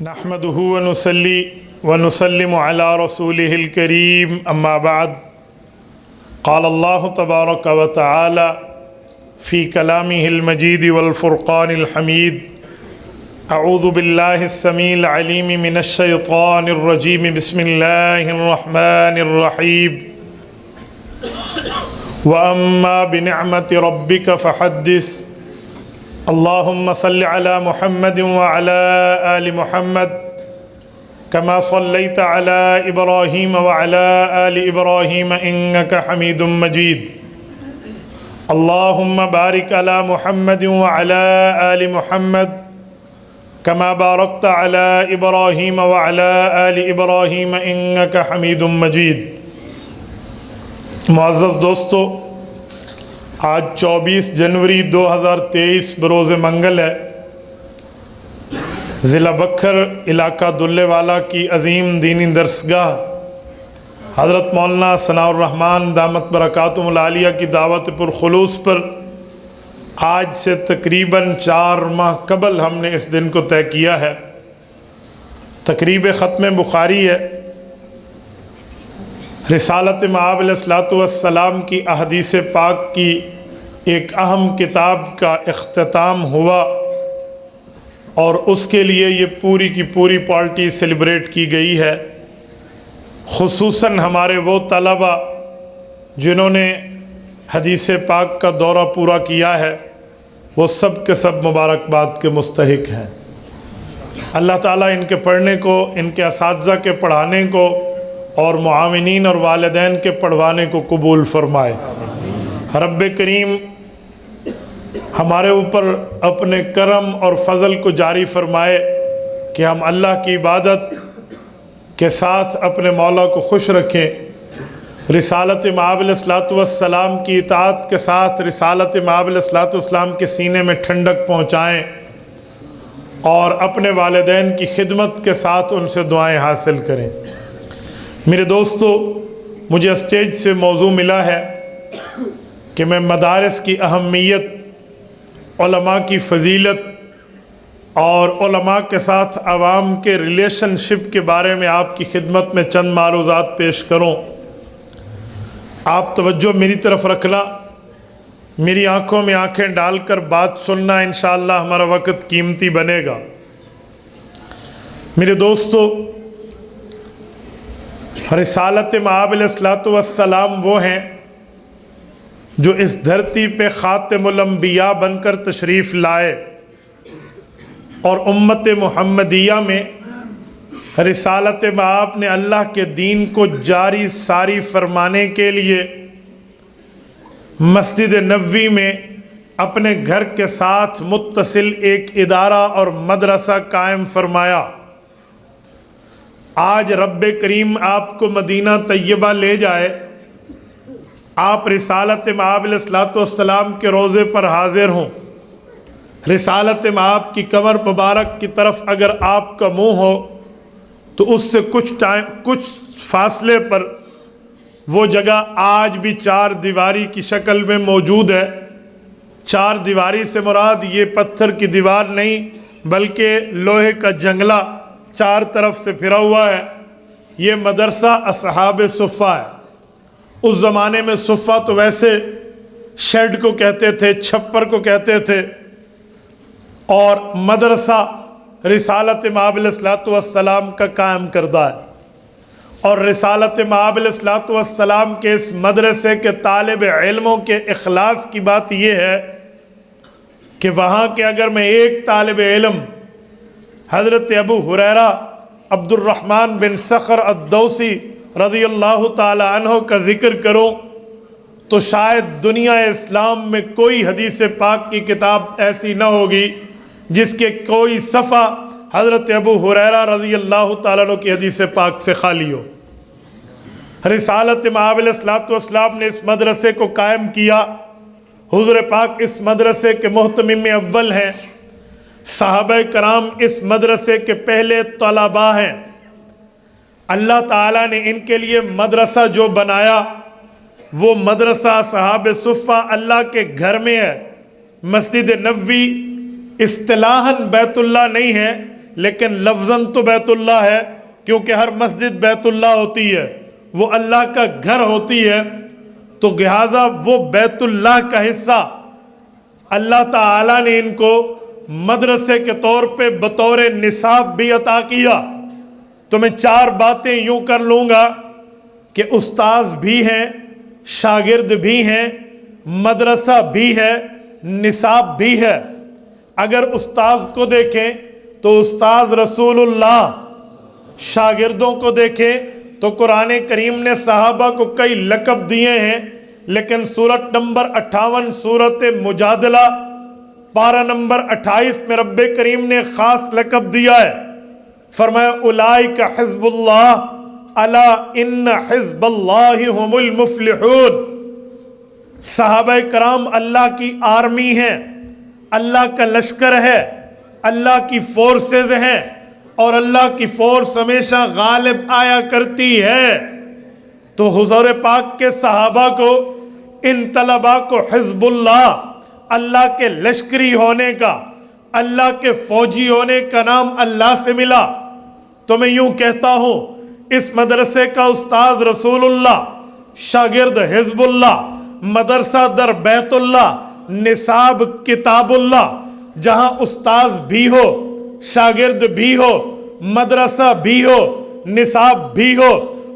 نحمده ونصلي ونسلم على رسوله الكريم أما بعد قال الله تبارك وتعالى في كلامه المجيد والفرقان الحميد أعوذ بالله السميع العليم من الشيطان الرجيم بسم الله الرحمن الرحيم وأما بنعمة ربك فحدث اللهم صل على محمد وعلى آل محمد كما صليت على إبراهيم وعلى آل إبراهيم إنك حميد مجيد اللهم بارك على محمد وعلى آل محمد كما باركت على إبراهيم وعلى آل إبراهيم إنك حميد مجيد معزز دوستو، آج 24 جنوری 2023 بروز منگل ہے۔ ضلع بکھر علاقہ دلے والا کی عظیم دینی درسگاہ حضرت مولانا ثناء الرحمن دامت برکاتہم العالیہ کی دعوت پر خلوص پر آج سے تقریباً 4 ماہ قبل ہم نے اس دن کو طے کیا ہے۔ تقریب ختم بخاری ہے۔ رسالت مآب علیہ السلام کی احادیث پاک کی ایک اہم کتاب کا اختتام ہوا اور اس کے لیے یہ پوری کی پوری پارٹی سیلیبریٹ کی گئی ہے۔ خصوصاً ہمارے وہ طلبہ جنہوں نے حدیث پاک کا دورہ پورا کیا ہے وہ سب کے سب مبارکباد کے مستحق ہیں۔ اللہ تعالیٰ ان کے پڑھنے کو، ان کے اساتذہ کے پڑھانے کو اور معاونین اور والدین کے پڑھوانے کو قبول فرمائے۔ رب کریم ہمارے اوپر اپنے کرم اور فضل کو جاری فرمائے کہ ہم اللہ کی عبادت کے ساتھ اپنے مولا کو خوش رکھیں، رسالت مآب علیہ السلام کی اطاعت کے ساتھ رسالت مآب علیہ السلام کے سینے میں ٹھنڈک پہنچائیں اور اپنے والدین کی خدمت کے ساتھ ان سے دعائیں حاصل کریں۔ میرے دوستو، مجھے اسٹیج سے موضوع ملا ہے کہ میں مدارس کی اہمیت، علماء کی فضیلت اور علماء کے ساتھ عوام کے ریلیشن شپ کے بارے میں آپ کی خدمت میں چند معروضات پیش کروں۔ آپ توجہ میری طرف رکھنا، میری آنکھوں میں آنکھیں ڈال کر بات سننا، انشاءاللہ ہمارا وقت قیمتی بنے گا۔ میرے دوستو، رسالت مآب علیہ السلام وہ ہیں جو اس دھرتی پہ خاتم الانبیاء بن کر تشریف لائے اور امت محمدیہ میں رسالت مآب نے اللہ کے دین کو جاری ساری فرمانے کے لیے مسجد نبوی میں اپنے گھر کے ساتھ متصل ایک ادارہ اور مدرسہ قائم فرمایا۔ آج رب کریم آپ کو مدینہ طیبہ لے جائے، آپ رسالت مآب علیہ السلام کے روضے پر حاضر ہوں، رسالت مآب کی کمر مبارک کی طرف اگر آپ کا منہ ہو تو اس سے کچھ فاصلے پر وہ جگہ آج بھی 4 دیواری کی شکل میں موجود ہے۔ 4 دیواری سے مراد یہ پتھر کی دیوار نہیں بلکہ لوہے کا جنگلہ 4 طرف سے پھرا ہوا ہے۔ یہ مدرسہ اصحاب صفہ ہے۔ اس زمانے میں صفہ تو ویسے شیڈ کو کہتے تھے، چھپر کو کہتے تھے، اور مدرسہ رسالت مآب علیہ السلام کا قائم کردہ ہے۔ اور رسالت مآب علیہ السلام کے اس مدرسے کے طالب علموں کے اخلاص کی بات یہ ہے کہ وہاں کے اگر میں ایک طالب علم حضرت ابو ہریرہ عبد الرحمن بن صخر الدوسی رضی اللہ تعالی عنہ کا ذکر کروں تو شاید دنیا اسلام میں کوئی حدیث پاک کی کتاب ایسی نہ ہوگی جس کے کوئی صفحہ حضرت ابو ہریرہ رضی اللہ تعالیٰ عنہ کی حدیث پاک سے خالی ہو۔ رسالت مآب علیہ السلام نے اس مدرسے کو قائم کیا۔ حضور پاک اس مدرسے کے محتمم اول ہیں، صحابہ کرام اس مدرسے کے پہلے طلباء ہیں۔ اللہ تعالیٰ نے ان کے لیے مدرسہ جو بنایا وہ مدرسہ صحاب صفہ اللہ کے گھر میں ہے۔ مسجد نبوی اصطلاحاً بیت اللہ نہیں ہے لیکن لفظاً تو بیت اللہ ہے، کیونکہ ہر مسجد بیت اللہ ہوتی ہے، وہ اللہ کا گھر ہوتی ہے، تو لہٰذا وہ بیت اللہ کا حصہ اللہ تعالیٰ نے ان کو مدرسے کے طور پہ بطور نصاب بھی عطا کیا۔ تو میں 4 باتیں یوں کر لوں گا کہ استاذ بھی ہیں، شاگرد بھی ہیں، مدرسہ بھی ہے، نصاب بھی ہے۔ اگر استاذ کو دیکھیں تو استاذ رسول اللہ، شاگردوں کو دیکھیں تو قرآن کریم نے صحابہ کو کئی لقب دیے ہیں، لیکن سورت نمبر 58 سورت مجادلہ پارہ نمبر 28 میں رب کریم نے خاص لقب دیا ہے، فرمایا اولئک حزب اللہ الا ان حزب اللہ هم المفلحون۔ صحابہ کرام اللہ کی آرمی ہیں، اللہ کا لشکر ہے، اللہ کی فورسز ہیں، اور اللہ کی فورس ہمیشہ غالب آیا کرتی ہے۔ تو حضور پاک کے صحابہ کو، ان طلباء کو حزب اللہ کے لشکری ہونے کا، اللہ کے فوجی ہونے کا نام اللہ سے ملا۔ تو میں یوں کہتا ہوں اس مدرسے کا استاذ رسول اللہ، شاگرد حزب اللہ، مدرسہ در بیت اللہ، نصاب کتاب اللہ۔ جہاں استاذ بھی ہو، شاگرد بھی ہو، مدرسہ بھی ہو، نصاب بھی ہو،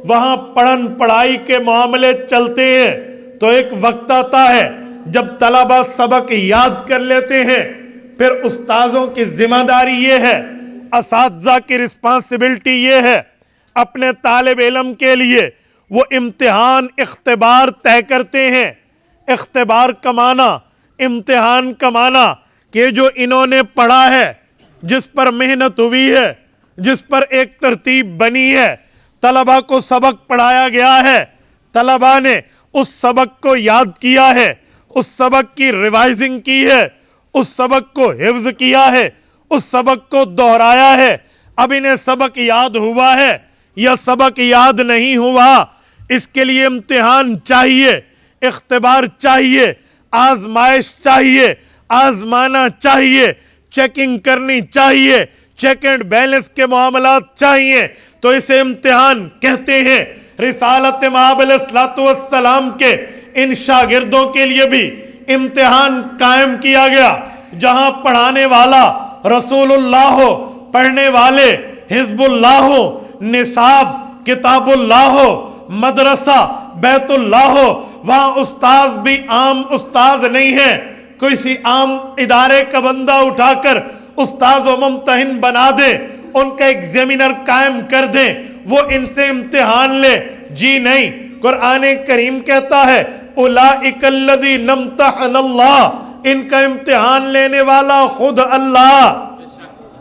وہاں پڑھن پڑھائی کے معاملے چلتے ہیں۔ تو ایک وقت آتا ہے جب طلبہ سبق یاد کر لیتے ہیں، پھر استاذوں کی ذمہ داری یہ ہے، اساتذہ کی رسپانسبلٹی یہ ہے، اپنے طالب علم کے لیے وہ امتحان اختبار طے کرتے ہیں۔ اختبار کا معنی، امتحان کا معنی کہ جو انہوں نے پڑھا ہے، جس پر محنت ہوئی ہے، جس پر ایک ترتیب بنی ہے، طلبہ کو سبق پڑھایا گیا ہے، طلبہ نے اس سبق کو یاد کیا ہے، اس سبق کی ریوائزنگ کی ہے، اس سبق کو حفظ کیا ہے، اس سبق کو دہرایا ہے۔ اب انہیں سبق یاد ہوا ہے یا سبق یاد نہیں ہوا، اس کے لیے امتحان چاہیے، اختبار چاہیے، آزمائش چاہیے، آزمانا چاہیے، چیکنگ کرنی چاہیے، چیک اینڈ بیلنس کے معاملات چاہیے۔ تو اسے امتحان کہتے ہیں۔ رسالت مآب علیہ السلام کے ان شاگردوں کے لیے بھی امتحان قائم کیا گیا، جہاں پڑھانے والا رسول اللہ ہو، پڑھنے والے حزب اللہ ہو، نصاب کتاب اللہ ہو، مدرسہ بیت اللہ ہو، وہاں استاذ بھی عام استاذ نہیں ہے، کوئی سی عام ادارے کا بندہ اٹھا کر استاذ و ممتحن بنا دے، ان کا ایگزامینر قائم کر دیں، وہ ان سے امتحان لے۔ جی نہیں، قرآن کریم کہتا ہے اولئک الذین امتحن اللہ، ان کا امتحان لینے والا خود اللہ۔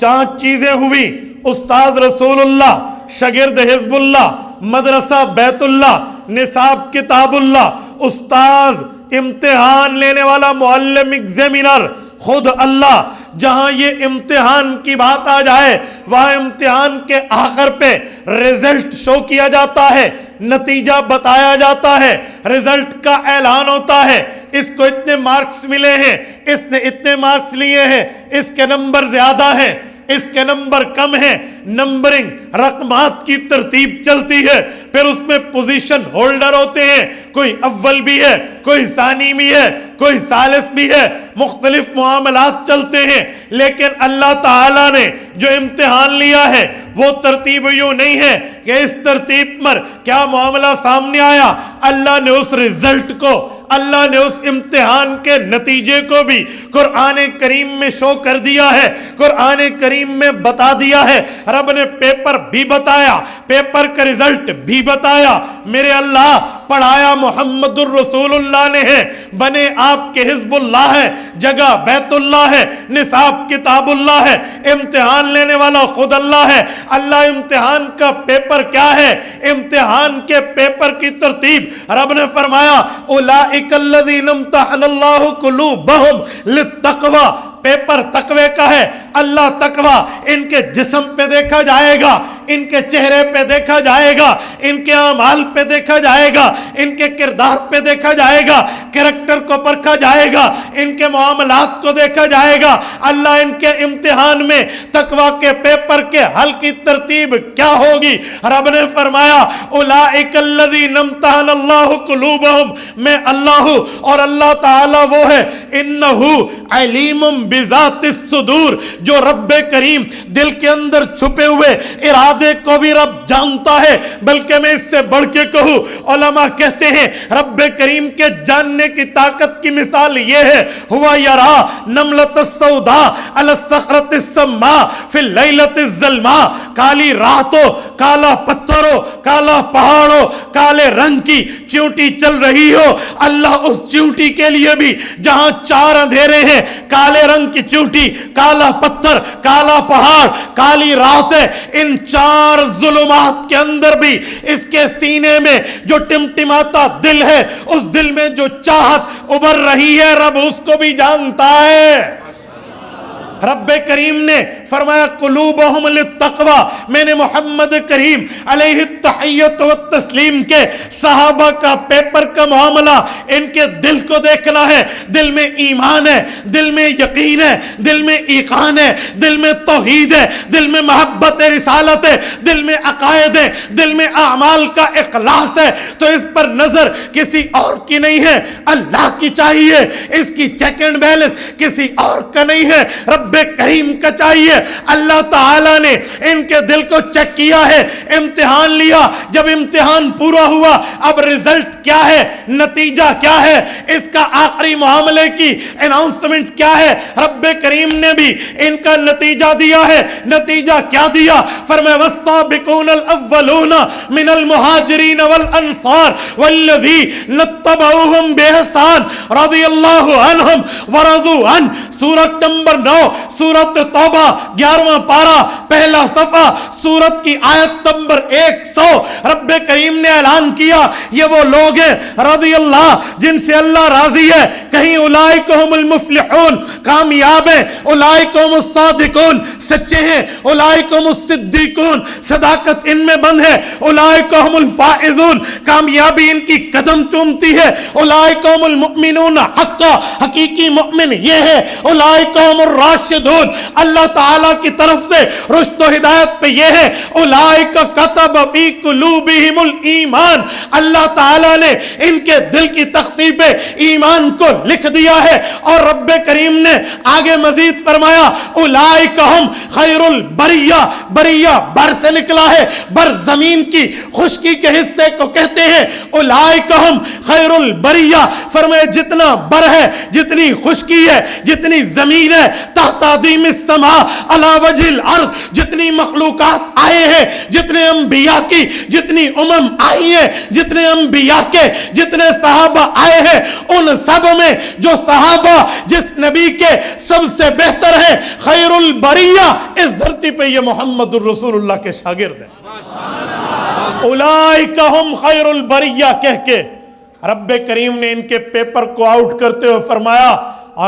4 چیزیں ہوئی، استاذ رسول اللہ، شاگرد حزب اللہ، مدرسہ بیت اللہ، نصاب کتاب اللہ۔ استاذ امتحان لینے والا، معلم ایگزامینر خود اللہ۔ جہاں یہ امتحان کی بات آ جائے، وہاں امتحان کے آخر پہ رزلٹ شو کیا جاتا ہے، نتیجہ بتایا جاتا ہے، رزلٹ کا اعلان ہوتا ہے۔ اس کو اتنے مارکس ملے ہیں، اس نے اتنے مارکس لیے ہیں، اس کے نمبر زیادہ ہیں، اس کے نمبر کم ہیں۔ نمبرنگ، رقمات کی ترتیب چلتی ہے، پھر اس میں پوزیشن ہولڈر ہوتے ہیں، کوئی اول بھی ہے، کوئی ثانی بھی ہے، کوئی ثالث بھی ہے، مختلف معاملات چلتے ہیں۔ لیکن اللہ تعالیٰ نے جو امتحان لیا ہے وہ ترتیب یوں نہیں ہے کہ اس ترتیب پر کیا معاملہ سامنے آیا، اللہ نے اس رزلٹ کو، اللہ نے اس امتحان کے نتیجے کو بھی قرآن کریم میں شو کر دیا ہے، قرآن کریم میں بتا دیا ہے۔ رب نے پیپر بھی بتایا، پیپر کا رزلٹ بھی بتایا۔ میرے اللہ پڑھایا محمد الرسول اللہ نے ہے، بنے آپ کے حزب اللہ ہے، جگہ بیت اللہ ہے، نصاب کتاب اللہ ہے، امتحان لینے والا خود اللہ ہے۔ اللہ امتحان کا پیپر کیا ہے؟ امتحان کے پیپر کی ترتیب رب نے فرمایا اولئک الذین امتحن اللہ قلوبہم للتقوی۔ پیپر تقوی کا ہے، اللہ تقوی ان کے جسم پہ دیکھا جائے گا، ان کے چہرے پہ دیکھا جائے گا، ان کے اعمال پہ دیکھا جائے گا، ان کے کردار پہ دیکھا جائے گا، کریکٹر کو پرکھا جائے گا، ان کے معاملات کو دیکھا جائے گا۔ اللہ ان کے امتحان میں تقویٰ کے پیپر کے حل کی ترتیب کیا ہوگی؟ رب نے فرمایا اولئک الذین امتحن اللہ قلوبہم، میں اللہ ہوں اور اللہ تعالیٰ وہ ہے انہ علیم بذات الصدور، جو رب کریم دل کے اندر چھپے ہوئے ارادے کو بھی رب جانتا ہے۔ بلکہ میں اس سے بڑھ کے کہوں، علماء کہتے ہیں رب کریم کے جاننے کی طاقت کی مثال یہ ہے، ہوا یرا نملۃ السوداء علی الصخرۃ السماء فی اللیلۃ الظلماء، کالی رات ہو، کالا پتھر ہو، کالا پہاڑ ہو، کالے رنگ کی چیونٹی چل رہی ہو، اللہ اس چیونٹی کے لیے بھی جہاں چار اندھیرے ہیں، کالے رنگ کی چیونٹی، کالا پتھر، کالا پہاڑ، کالی رات ہے، ان چار ظلمات کے اندر بھی اس کے سینے میں جو ٹمٹماتا دل ہے، اس دل میں جو چاہت ابھر رہی ہے، رب اس کو بھی جانتا ہے۔ رب کریم نے فرمایا قلوبہم للتقوی، میں نے محمد کریم علیہ التحیت والتسلیم کے صحابہ کا پیپر کا معاملہ ان کے دل کو دیکھنا ہے۔ دل میں ایمان ہے، دل میں یقین ہے، دل میں ایقان ہے، دل میں توحید ہے، دل میں محبت رسالت ہے، دل میں عقائد ہے، دل میں اعمال کا اخلاص ہے۔ تو اس پر نظر کسی اور کی نہیں ہے، اللہ کی چاہیے، اس کی چیک اینڈ بیلنس کسی اور کا نہیں ہے، رب کریم کا چاہیے۔ اللہ تعالیٰ نے ان کے دل کو چیک کیا ہے، امتحان لیا، جب امتحان پورا ہوا اب رزلٹ کیا ہے، نتیجہ کیا ہے، اس کا آخری معاملے کی اناؤنسمنٹ کیا ہے، رب کریم نے بھی ان کا نتیجہ دیا ہے۔ نتیجہ کیا دیا؟ فرمایا والسابقون الاولون من المہاجرین والانصار والذین اتبعوہم بإحسان رضی اللہ عنہم ورضوا عنہ، سورۃ نمبر 9 سورت توبہ 11واں پارہ پہلا صفحہ، سورت کی آیت نمبر 100۔ رب کریم نے اعلان کیا یہ وہ لوگ ہیں رضی اللہ جن سے اللہ راضی ہے، کہیں اولئک هم المفلحون، کامیاب ہیں، اولئک هم الصادقون، سچے ہیں، اولئک هم الصدیقون، صداقت ان میں بند ہے، اولئک هم الفائزون، کامیابی ان کی قدم چومتی ہے، اولئک هم المؤمنون حقا، حقیقی مؤمن یہ ہے، اولئک هم الراشدون، اللہ تعالیٰ کی طرف سے رشد و ہدایت پہ یہ ہے، اولئک کتب فی قلوبہم الایمان، اللہ تعالیٰ نے ان کے دل کی تختی پہ ایمان کو لکھ دیا ہے۔ اور رب کریم نے آگے مزید فرمایا اولئک ہم خیر البریہ، بریہ بر سے نکلا ہے، بر زمین کی خشکی کے حصے کو کہتے ہیں، اولئک ہم خیر البریہ، فرمائے جتنا بر ہے، جتنی خشکی ہے، جتنی زمین ہے، تحت عدیم السماء علی وجہ الارض، جتنی مخلوقات آئے ہیں، جتنے انبیاء کی جتنی امم آئی ہیں، جتنے انبیاء کے جتنے صحابہ آئے ہیں، ان سب میں جو صحابہ جس نبی کے سب سے بہتر ہے، خیر البریہ، اس دھرتی پہ یہ محمد الرسول اللہ کے شاگرد ہیں۔ اولئک ہم خیر البریہ کہہ کے رب کریم نے ان کے پیپر کو آؤٹ کرتے ہوئے فرمایا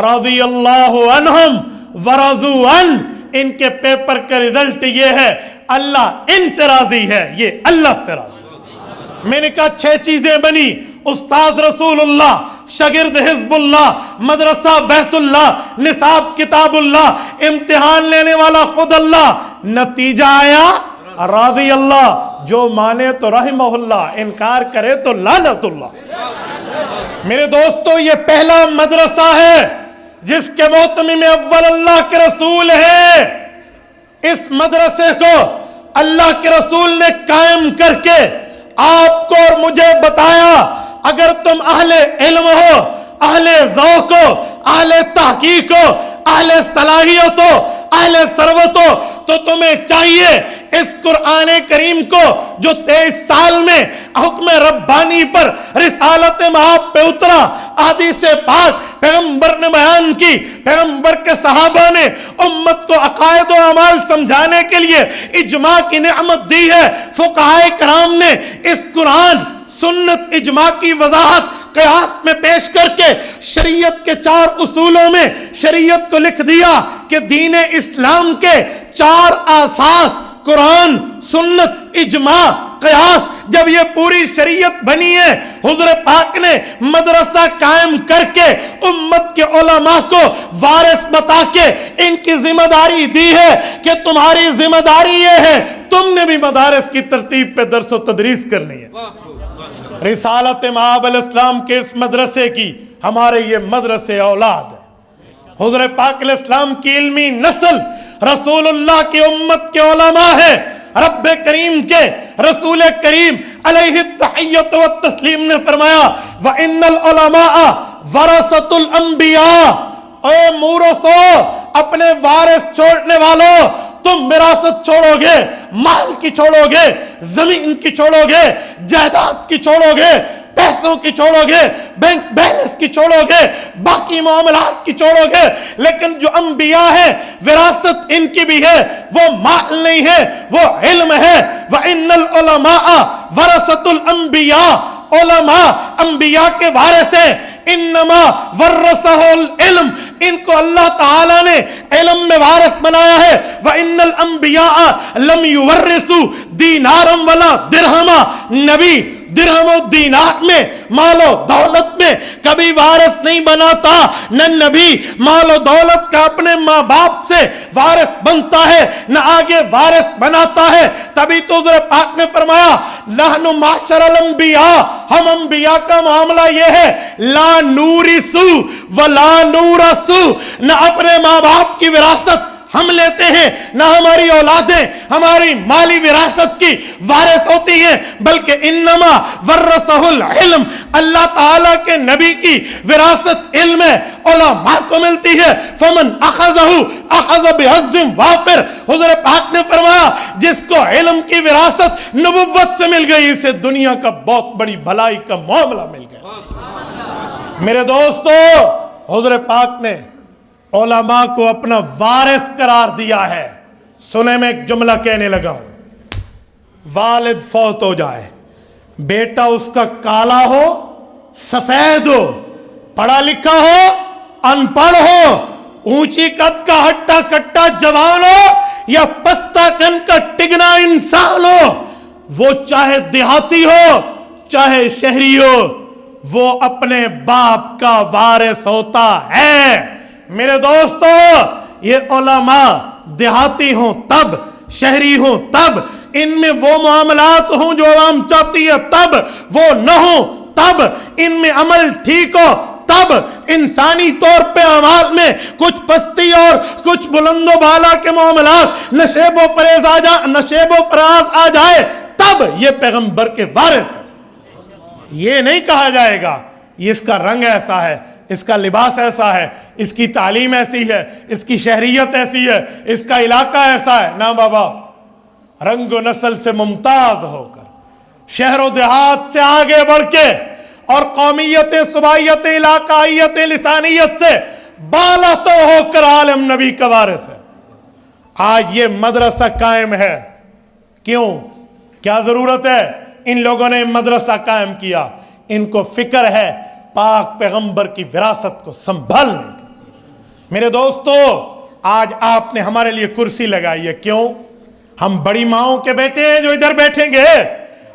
رضی اللہ عنہم ورضوا عنہ، ان کے پیپر کا رزلٹ یہ ہے اللہ ان سے راضی ہے، یہ اللہ سے راضی۔ میں نے کہا 6 چیزیں بنی، استاد رسول اللہ، شاگرد حزب اللہ، مدرسہ بیت اللہ، نصاب کتاب اللہ، امتحان لینے والا خود اللہ، نتیجہ آیا راضی اللہ، جو مانے تو رحمہ اللہ، انکار کرے تو لعنت اللہ۔ میرے دوستو یہ پہلا مدرسہ ہے جس کے محتمم اول اللہ کے رسول ہے۔ اس مدرسے کو اللہ کے رسول نے قائم کر کے آپ کو اور مجھے بتایا اگر تم اہل علم ہو، اہل ذوق ہو، اہل تحقیق ہو، اہل صلاحیت ہو، اہل ثروت ہو، تو تمہیں چاہیے اس قرآن کریم کو جو 23 سال میں حکم ربانی پر رسالت مآب پہ اترا، احادیث پاک پیغمبر نے بیان کی، پیغمبر کے صحابہ نے امت کو عقائد و اعمال سمجھانے کے لیے اجماع کی نعمت دی ہے، فقہائے کرام نے اس قرآن سنت اجماع کی وضاحت قیاس میں پیش کر کے شریعت کے 4 اصولوں میں شریعت کو لکھ دیا کہ دین اسلام کے 4 اساس قرآن, سنت, اجماع, قیاس, جب یہ پوری شریعت بنی ہے, حضور پاک نے مدرسہ قائم کر کے امت کے علماء کو وارث بتا کے ان کی ذمہ داری دی ہے کہ تمہاری ذمہ داری یہ ہے, تم نے بھی مدارس کی ترتیب پہ درس و تدریس کرنی ہے. رسالت مآب علیہ السلام کے اس مدرسے کی ہمارے یہ مدرسے اولاد ہے. حضور پاک علیہ السلام کی علمی نسل رسول اللہ کی امت کے علماء ہے. رب کریم کے رسول کریم علیہ التحیۃ والتسلیم نے فرمایا وَإِنَّ الْعُلَمَاءَ وَرَثَةُ الْأَنْبِيَاءِ. اے مورثو, اپنے وارث چھوڑنے والوں, تم وراثت چھوڑو گے, مال کی چھوڑو گے, زمین کی چھوڑو گے, جائیداد کی چھوڑو گے, پیسوں کی چھوڑو گے, بینک بیلنس کی چھوڑو گے, باقی معاملات کی چھوڑو گے, لیکن جو انبیاء ہیں وراثت ان کی بھی ہے, وہ مال نہیں ہے, وہ علم ہے. وَإِنَّ الْعُلَمَاءَ وَرَثَةُ الْأَنْبِيَاءِ. علماء انبیاء کے وارث ہیں. انما ورثہ العلم, ان کو اللہ تعالیٰ نے علم میں وارث بنایا ہے. وَإِنَّ الْأَنْبِيَاءَ لَمْ يُوَرِّثُوا دِينَارًا وَلَا دِرْهَمًا. نبی درہم و دینار میں, مال و دولت میں کبھی وارث نہیں بناتا. نہ نبی مال و دولت کا اپنے ماں باپ سے وارث بنتا ہے, نہ آگے وارث بناتا ہے. تبھی تو حضور پاک نے فرمایا نحن معاشر الانبیاء, ہم انبیاء کا معاملہ یہ ہے لا نورثو ولا نورثو, نہ اپنے ماں باپ کی وراثت ہم لیتے ہیں, نہ ہماری اولادیں ہماری مالی وراثت کی وارث ہوتی ہیں, بلکہ انما ورثہ العلم, اللہ تعالیٰ کے نبی کی وراثت علم ہے, علماء کو ملتی ہے. فمن اخذہ اخذ بحظ وافر. حضور پاک نے فرمایا جس کو علم کی وراثت نبوت سے مل گئی, اسے دنیا کا بہت بڑی بھلائی کا معاملہ مل گیا. میرے دوستو, حضور پاک نے علماء کو اپنا وارث قرار دیا ہے. سنے میں ایک جملہ کہنے لگا ہوں, والد فوت ہو جائے, بیٹا اس کا کالا ہو سفید ہو, پڑھا لکھا ہو ان پڑھ ہو, اونچی قد کا ہٹا کٹا جوان ہو یا پستہ کن کا ٹگنا انسان ہو, وہ چاہے دیہاتی ہو چاہے شہری ہو, وہ اپنے باپ کا وارث ہوتا ہے. میرے دوستو, یہ علماء دیہاتی ہوں تب, شہری ہوں تب, ان میں وہ معاملات ہوں جو عوام چاہتی ہے تب, وہ نہ ہوں تب, ان میں عمل ٹھیک ہو تب, انسانی طور پہ اعمال میں کچھ پستی اور کچھ بلند و بالا کے معاملات نشیب و فراز آ جائے تب یہ پیغمبر کے وارث ہے. یہ نہیں کہا جائے گا یہ اس کا رنگ ایسا ہے, اس کا لباس ایسا ہے, اس کی تعلیم ایسی ہے, اس کی شہریت ایسی ہے, اس کا علاقہ ایسا ہے. نہ بابا, رنگ و نسل سے ممتاز ہو کر, شہر و دیہات سے آگے بڑھ کے, اور قومیت, صوبائیت, علاقائیت, لسانیت سے بالا تو ہو کر عالم نبی کا وارث ہے. آج یہ مدرسہ قائم ہے, کیوں, کیا ضرورت ہے؟ ان لوگوں نے مدرسہ قائم کیا, ان کو فکر ہے پاک پیغمبر کی وراثت کو سنبھالنے کی. میرے دوستو, آج آپ نے ہمارے لیے کرسی لگائی ہے, کیوں؟ ہم بڑی ماؤں کے بیٹے ہیں جو ادھر بیٹھیں گے,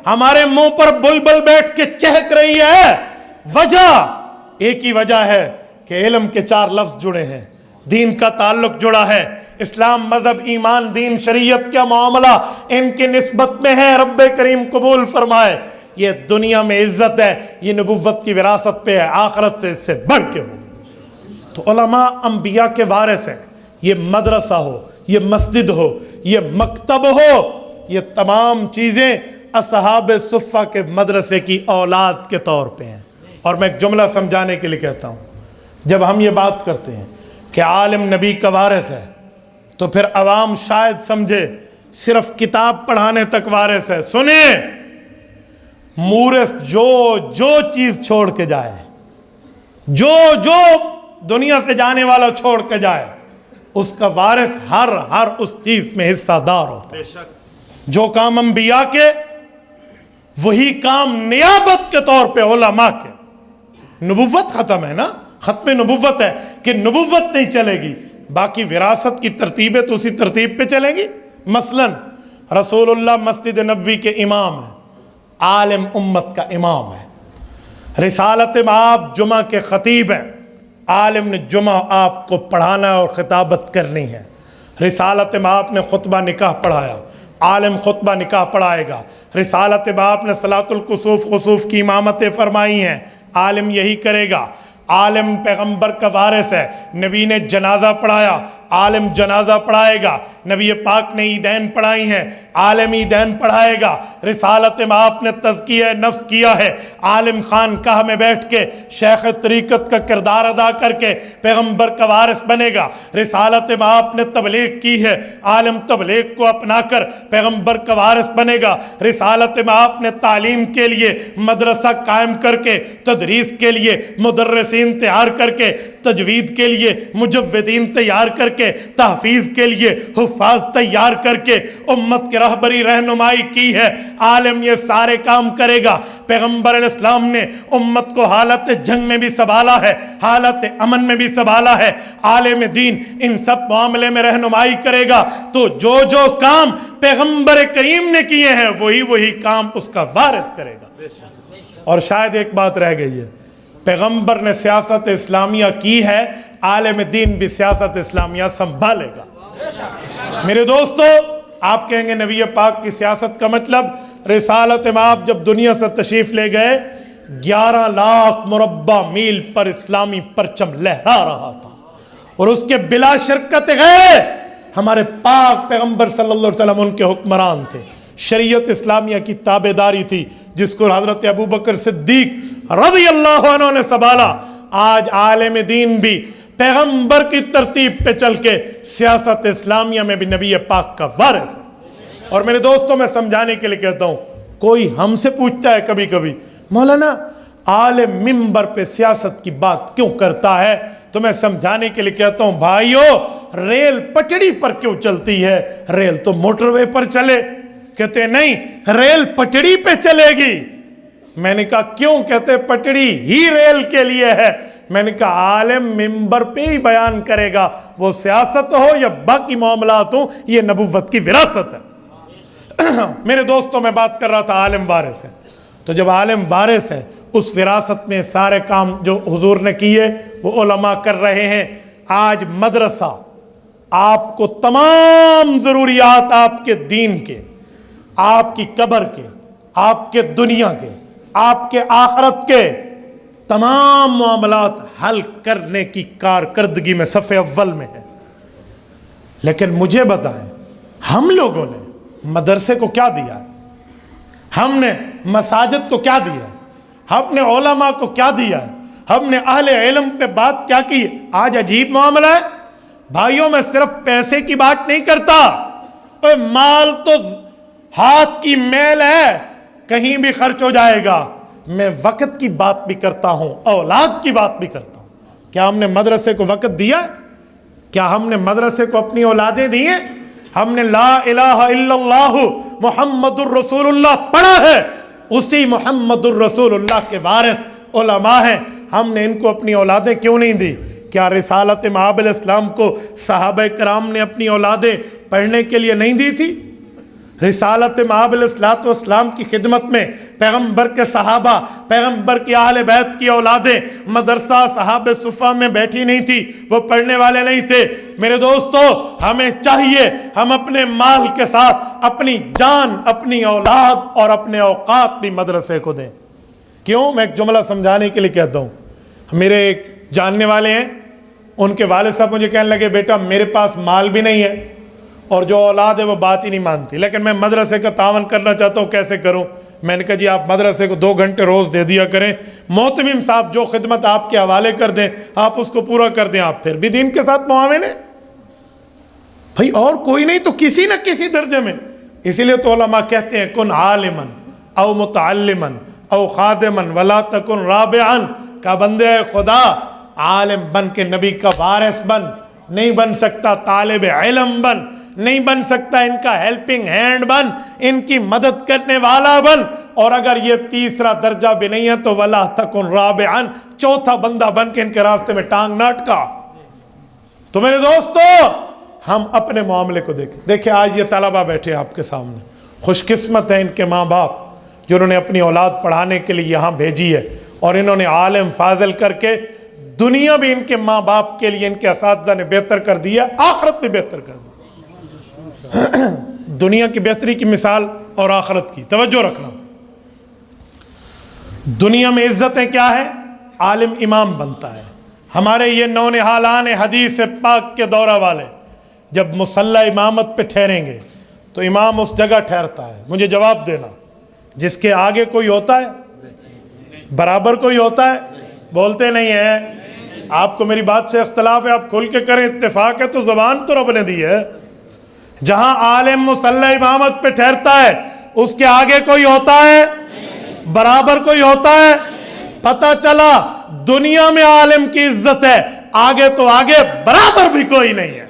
ہمارے منہ پر بلبل بیٹھ کے چہک رہی ہے. وجہ ایک ہی وجہ ہے کہ علم کے 4 لفظ جڑے ہیں, دین کا تعلق جڑا ہے, اسلام, مذہب, ایمان, دین, شریعت کا معاملہ ان کی نسبت میں ہے. رب کریم قبول فرمائے. یہ دنیا میں عزت ہے, یہ نبوت کی وراثت پہ ہے, آخرت سے اس سے بڑھ کے ہو. تو علماء انبیاء کے وارث ہیں. یہ مدرسہ ہو, یہ مسجد ہو, یہ مکتب ہو, یہ تمام چیزیں اصحاب صفہ کے مدرسے کی اولاد کے طور پہ ہیں. اور میں ایک جملہ سمجھانے کے لیے کہتا ہوں, جب ہم یہ بات کرتے ہیں کہ عالم نبی کا وارث ہے تو پھر عوام شاید سمجھے صرف کتاب پڑھانے تک وارث ہے. سنیں, مورث جو چیز چھوڑ کے جائے, جو دنیا سے جانے والا چھوڑ کے جائے, اس کا وارث ہر اس چیز میں حصہ دار ہوتا ہے. جو کام انبیاء کے, وہی کام نیابت کے طور پہ علماء کے. نبوت ختم ہے نا, ختم نبوت ہے کہ نبوت نہیں چلے گی, باقی وراثت کی ترتیبیں تو اسی ترتیب پہ چلیں گی. مثلا رسول اللہ مسجد نبوی کے امام ہیں، عالم امت کا امام ہے، رسالت مآب جمعہ کے خطیب ہیں، عالم نے جمعہ آپ کو پڑھانا اور خطابت کرنی ہے۔ رسالت مآب نے خطبہ نکاح پڑھایا، عالم خطبہ نکاح پڑھائے گا۔ رسالت مآب نے صلاۃ الکسوف خسوف کی امامتیں فرمائی ہیں، عالم یہی کرے گا۔ عالم پیغمبر کا وارث ہے، نبی نے جنازہ پڑھایا، عالم جنازہ پڑھائے گا۔ نبی پاک نے عیدین پڑھائی ہیں، عالم عیدین پڑھائے گا۔ رسالت مآب نے تزکیہ نفس کیا ہے، عالم خانقاہ میں بیٹھ کے شیخ طریقت کا کردار ادا کر کے پیغمبر کا وارث بنے گا۔ رسالت مآب نے تبلیغ کی ہے، عالم تبلیغ کو اپنا کر پیغمبر کا وارث بنے گا۔ رسالت مآب نے تعلیم کے لیے مدرسہ قائم کر کے، تدریس کے لیے مدرسین تیار کر کے، تجوید کے لیے مجودین تیار کر کے، تحفیظ کے لیے حفاظ تیار کر کے امت کی رہبری رہنمائی کی ہے۔ عالم یہ سارے کام کرے گا۔ پیغمبر علیہ السلام نے امت کو حالت جنگ میں بھی سنبھالا ہے، حالت امن میں بھی سنبھالا ہے۔ عالم دین ان سب معاملے میں رہنمائی کرے گا، تو جو جو کام پیغمبر کریم نے کیے ہیں وہی کام اس کا وارث کرے گا۔ اور شاید ایک بات رہ گئی ہے، پیغمبر نے سیاست اسلامیہ کی ہے، عالم دین بھی سیاست اسلامیہ سنبھالے گا۔ میرے دوستو، آپ کہیں گے نبی پاک کی سیاست کا مطلب؟ رسالت مآب جب دنیا سے تشریف لے گئے 11 لاکھ مربع میل پر اسلامی پرچم لہرا رہا تھا، اور اس کے بلا شرکت غیر ہمارے پاک پیغمبر صلی اللہ علیہ وسلم ان کے حکمران تھے۔ شریعت اسلامیہ کی تابعداری تھی، جس کو حضرت ابوبکر صدیق رضی اللہ عنہ نے سنبھالا۔ آج عالم دین بھی پیغمبر کی ترتیب پہ چل کے سیاست اسلامیہ میں بھی نبی پاک کا وارث ہے۔ اور میرے دوستوں، میں سمجھانے کے لیے کہتا ہوں، کوئی ہم سے پوچھتا ہے کبھی کبھی، مولانا عالم ممبر پہ سیاست کی بات کیوں کرتا ہے؟ تو میں سمجھانے کے لیے کہتا ہوں، بھائیو، ریل پٹڑی پر کیوں چلتی ہے؟ ریل تو موٹر وے پر چلے۔ کہتے نہیں، ریل پٹڑی پہ چلے گی۔ میں نے کہا کیوں؟ کہتے پٹڑی ہی ریل کے لیے ہے۔ میں نے کہا عالم ممبر پہ ہی بیان کرے گا، وہ سیاست ہو یا باقی معاملات ہوں، یہ نبوت کی وراثت ہے۔ میرے دوستوں، میں بات کر رہا تھا عالم وارث ہے، تو جب عالم وارث ہے، اس وراثت میں سارے کام جو حضور نے کیے وہ علماء کر رہے ہیں۔ آج مدرسہ آپ کو تمام ضروریات آپ کے دین کے، آپ کی قبر کے، آپ کے دنیا کے، آپ کے آخرت کے تمام معاملات حل کرنے کی کارکردگی میں صف اول میں ہے۔ لیکن مجھے بتائیں، ہم لوگوں نے مدرسے کو کیا دیا؟ ہم نے مساجد کو کیا دیا؟ ہم نے علماء کو کیا دیا؟ ہم نے اہل علم پہ بات کیا کی؟ آج عجیب معاملہ ہے بھائیوں، میں صرف پیسے کی بات نہیں کرتا، مال تو ہاتھ کی میل ہے، کہیں بھی خرچ ہو جائے گا۔ میں وقت کی بات بھی کرتا ہوں، اولاد کی بات بھی کرتا ہوں۔ کیا ہم نے مدرسے کو وقت دیا؟ کیا ہم نے مدرسے کو اپنی اولادیں دی ہیں؟ ہم نے لا الہ الا اللہ محمد الرسول اللہ پڑھا ہے، اسی محمد الرسول اللہ کے وارث علماء ہیں، ہم نے ان کو اپنی اولادیں کیوں نہیں دی؟ کیا رسالت مآب علیہ السلام کو صحابہ کرام نے اپنی اولادیں پڑھنے کے لیے نہیں دی تھی؟ رسالت مآب علیہ السلام کی خدمت میں پیغمبر کے صحابہ، پیغمبر کی اہل بیت کی اولادیں مدرسہ صحابہ صفہ میں بیٹھی نہیں تھی، وہ پڑھنے والے نہیں تھے۔ میرے دوستو، ہمیں چاہیے ہم اپنے مال کے ساتھ اپنی جان، اپنی اولاد اور اپنے اوقات بھی مدرسے کو دیں۔ کیوں؟ میں ایک جملہ سمجھانے کے لیے کہتا ہوں۔ میرے ایک جاننے والے ہیں، ان کے والد صاحب مجھے کہنے لگے، بیٹا میرے پاس مال بھی نہیں ہے اور جو اولاد ہے وہ بات ہی نہیں مانتی، لیکن میں مدرسے کا تعاون کرنا چاہتا ہوں، کیسے کروں؟ میں نے کہا جی آپ مدرسے کو 2 گھنٹے روز دے دیا کریں، محتمم صاحب جو خدمت آپ کے حوالے کر دیں آپ اس کو پورا کر دیں، آپ پھر بھی دین کے ساتھ معاون ہیں۔ بھائی اور کوئی نہیں تو کسی نہ کسی درجے میں۔ اسی لیے تو علماء کہتے ہیں کن عالما او متعلما او خادما ولا تکن رابعا، کا بندے خدا عالم بن کے نبی کا وارث بن، نہیں بن سکتا طالب علم بن، نہیں بن سکتا ان کا ہیلپنگ ہینڈ بن، ان کی مدد کرنے والا بن، اور اگر یہ تیسرا درجہ بھی نہیں ہے تو ولا تکن رابعا، چوتھا بندہ بن کے ان کے راستے میں ٹانگ نہ اٹکا۔ تو میرے دوستو، ہم اپنے معاملے کو دیکھیں. دیکھیں آج یہ طلبہ بیٹھے ہیں آپ کے سامنے, خوش قسمت ہیں ان کے ماں باپ جنہوں نے اپنی اولاد پڑھانے کے لیے یہاں بھیجی ہے, اور انہوں نے عالم فاضل کر کے دنیا بھی ان کے ماں باپ کے لیے ان کے اساتذہ نے بہتر کر دیا, آخرت بھی بہتر کر دی. دنیا کی بہتری کی مثال اور آخرت کی توجہ رکھنا. دنیا میں عزتیں کیا ہے؟ عالم امام بنتا ہے. ہمارے یہ نونہالان حدیث پاک کے دورہ والے جب مصلی امامت پہ ٹھہریں گے تو امام اس جگہ ٹھہرتا ہے. مجھے جواب دینا, جس کے آگے کوئی ہوتا ہے؟ برابر کوئی ہوتا ہے؟ بولتے نہیں ہیں. آپ کو میری بات سے اختلاف ہے, آپ کھل کے کریں, اتفاق ہے تو زبان تو رب نے دی ہے. جہاں عالم مصلی امامت پہ ٹھہرتا ہے اس کے آگے کوئی ہوتا ہے؟ برابر کوئی ہوتا ہے؟ پتہ چلا دنیا میں عالم کی عزت ہے, آگے تو آگے, برابر بھی کوئی نہیں ہے.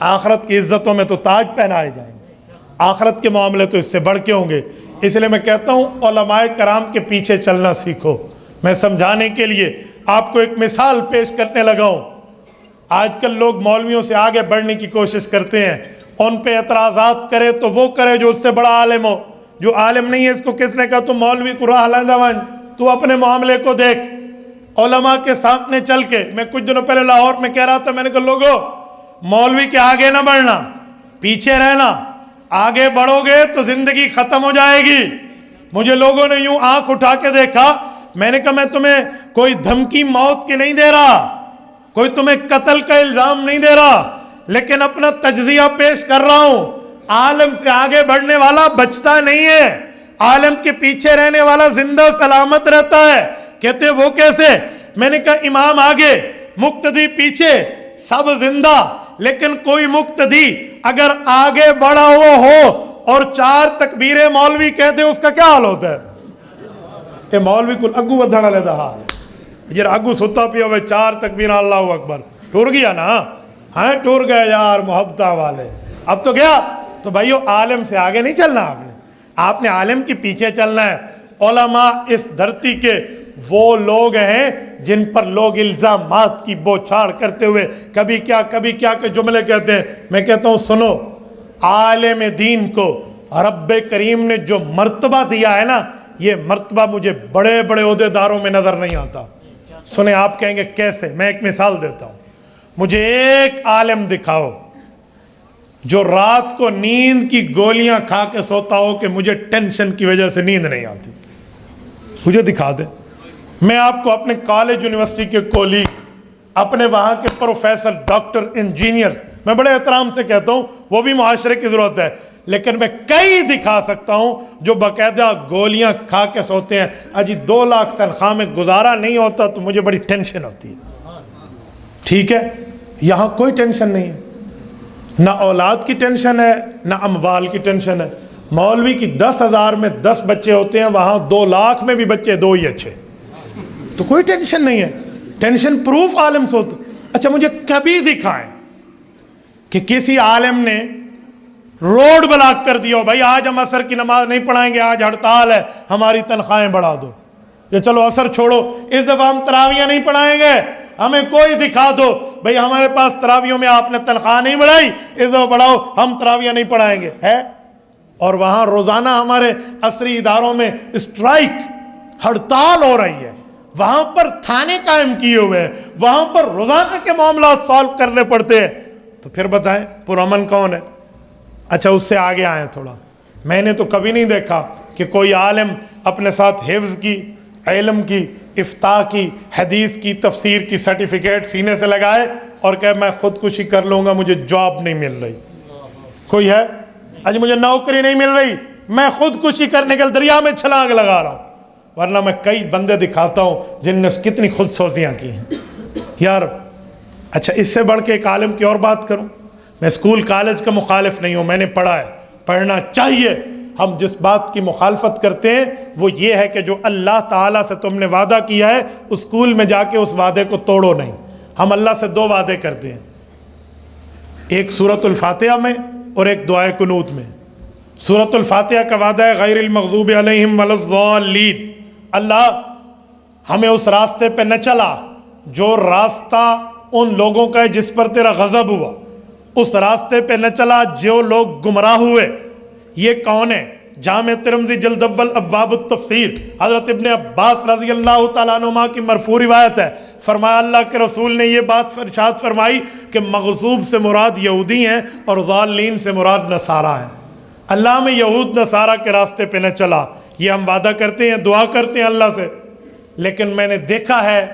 آخرت کی عزتوں میں تو تاج پہنائے جائیں گے, آخرت کے معاملے تو اس سے بڑھ کے ہوں گے. اس لیے میں کہتا ہوں علماء کرام کے پیچھے چلنا سیکھو. میں سمجھانے کے لیے آپ کو ایک مثال پیش کرنے لگا ہوں. آج کل لوگ مولویوں سے آگے بڑھنے کی کوشش کرتے ہیں, ان پہ اعتراضات کرے تو وہ کرے جو اس سے بڑا عالم ہو. جو عالم نہیں ہے اس کو کس نے کہا تو مولوی کو راہ لندہ ون, تو اپنے معاملے کو دیکھ. علماء کے سامنے چل کے, میں کچھ دنوں پہلے لاہور میں کہہ رہا تھا, میں نے کہا لوگوں مولوی کے آگے نہ بڑھنا, پیچھے رہنا. آگے بڑھو گے تو زندگی ختم ہو جائے گی. مجھے لوگوں نے یوں آنکھ اٹھا کے دیکھا, میں نے کہا میں تمہیں کوئی دھمکی موت کی نہیں دے رہا, کوئی تمہیں قتل کا الزام نہیں دے رہا, لیکن اپنا تجزیہ پیش کر رہا ہوں. عالم سے آگے بڑھنے والا بچتا نہیں ہے, عالم کے پیچھے رہنے والا زندہ سلامت رہتا ہے. کہتے وہ کیسے؟ میں نے کہا امام آگے, مقتدی پیچھے, سب زندہ, لیکن کوئی مقتدی اگر آگے بڑھا ہوا ہو اور 4 تکبیریں مولوی کہتے اس کا کیا حال ہوتا ہے؟ کہ مولوی کو اگو بدھڑا لیتا حال جر اگو ستا پیا ہوئے 4 تکبیریں اللہ اکبر, ٹور گیا نا, ہاں ٹور گئے یار محبتہ والے, اب تو گیا. تو بھائیو عالم سے آگے نہیں چلنا, آپ نے عالم کے پیچھے چلنا ہے. علماء اس دھرتی کے وہ لوگ ہیں جن پر لوگ الزامات کی بوچھاڑ کرتے ہوئے کبھی کیا کے جملے کہتے ہیں. میں کہتا ہوں سنو, عالم دین کو رب کریم نے جو مرتبہ دیا ہے نا, یہ مرتبہ مجھے بڑے بڑے عہدیداروں میں نظر نہیں آتا. سنیں, آپ کہیں گے کیسے؟ میں ایک مثال دیتا ہوں. مجھے ایک عالم دکھاؤ جو رات کو نیند کی گولیاں کھا کے سوتا ہو کہ مجھے ٹینشن کی وجہ سے نیند نہیں آتی, مجھے دکھا دے. میں آپ کو اپنے کالج یونیورسٹی کے کولیگ, اپنے وہاں کے پروفیسر, ڈاکٹر, انجینئر, میں بڑے احترام سے کہتا ہوں وہ بھی معاشرے کی ضرورت ہے, لیکن میں کئی دکھا سکتا ہوں جو باقاعدہ گولیاں کھا کے سوتے ہیں. اجی 2 لاکھ تنخواہ میں گزارا نہیں ہوتا تو مجھے بڑی ٹینشن ہوتی ہے. ٹھیک ہے, یہاں کوئی ٹینشن نہیں ہے, نہ اولاد کی ٹینشن ہے نہ اموال کی ٹینشن ہے. مولوی کی 10,000 میں 10 بچے ہوتے ہیں, وہاں 2 لاکھ میں بھی بچے 2 ہی اچھے, تو کوئی ٹینشن نہیں ہے. ٹینشن پروف عالم سے ہوتا. اچھا مجھے کبھی دکھائیں کہ کسی عالم نے روڈ بلاک کر دیا ہو, بھائی آج ہم عصر کی نماز نہیں پڑھائیں گے, آج ہڑتال ہے, ہماری تنخواہیں بڑھا دو, یا چلو عصر چھوڑو اس دفعہ ہم تراویح نہیں پڑھائیں گے, ہمیں کوئی دکھا دو بھئی ہمارے پاس تراویحوں میں آپ نے تنخواہ نہیں بڑھائی, اس دفعہ بڑھاؤ, ہم تراویح نہیں پڑھائیں گے. ہے اور وہاں روزانہ ہمارے عصری اداروں میں اسٹرائک, ہڑتال ہو رہی ہے, وہاں پر تھانے قائم کیے ہوئے ہیں, وہاں پر روزانہ کے معاملات سالو کرنے پڑتے ہیں. تو پھر بتائیں پرامن کون ہے؟ اچھا اس سے آگے آئیں تھوڑا. میں نے تو کبھی نہیں دیکھا کہ کوئی عالم اپنے ساتھ حفظ کی, علم کی, افتاء کی, حدیث کی, تفسیر کی سرٹیفکیٹ سینے سے لگائے اور کہ میں خودکشی کر لوں گا, مجھے جاب نہیں مل رہی. کوئی ہے؟ آج مجھے نوکری نہیں مل رہی, میں خودکشی کرنے کے دریا میں چھلانگ لگا رہا ہوں. ورنہ میں کئی بندے دکھاتا ہوں جن نے کتنی خود سوزیاں کی ہیں یار. اچھا اس سے بڑھ کے ایک عالم کی اور بات کروں. میں اسکول کالج کا مخالف نہیں ہوں, میں نے پڑھا ہے, پڑھنا چاہیے. ہم جس بات کی مخالفت کرتے ہیں وہ یہ ہے کہ جو اللہ تعالیٰ سے تم نے وعدہ کیا ہے اسکول میں جا کے اس وعدے کو توڑو نہیں. ہم اللہ سے 2 وعدے کرتے ہیں, ایک سورۃ الفاتحہ میں اور ایک دعائے قنوت میں. سورۃ الفاتحہ کا وعدہ ہے غیر المغضوب علیہم ولا الضالین, اللہ ہمیں اس راستے پہ نہ چلا جو راستہ ان لوگوں کا ہے جس پر تیرا غضب ہوا, اس راستے پہ نہ چلا جو لوگ گمراہ ہوئے. یہ کون ہے؟ جامع ترمذی جلد اول ابواب التفسیر، حضرت ابن عباس رضی اللہ تعالیٰ عنہما کی مرفوع روایت ہے. فرمایا اللہ کے رسول نے یہ بات ارشاد فرمائی کہ مغصوب سے مراد یہودی ہیں اور ضالین سے مراد نصارہ ہیں. اللہ میں یہود نصارہ کے راستے پہ نہ چلا. یہ ہم وعدہ کرتے ہیں، دعا کرتے ہیں اللہ سے، لیکن میں نے دیکھا ہے،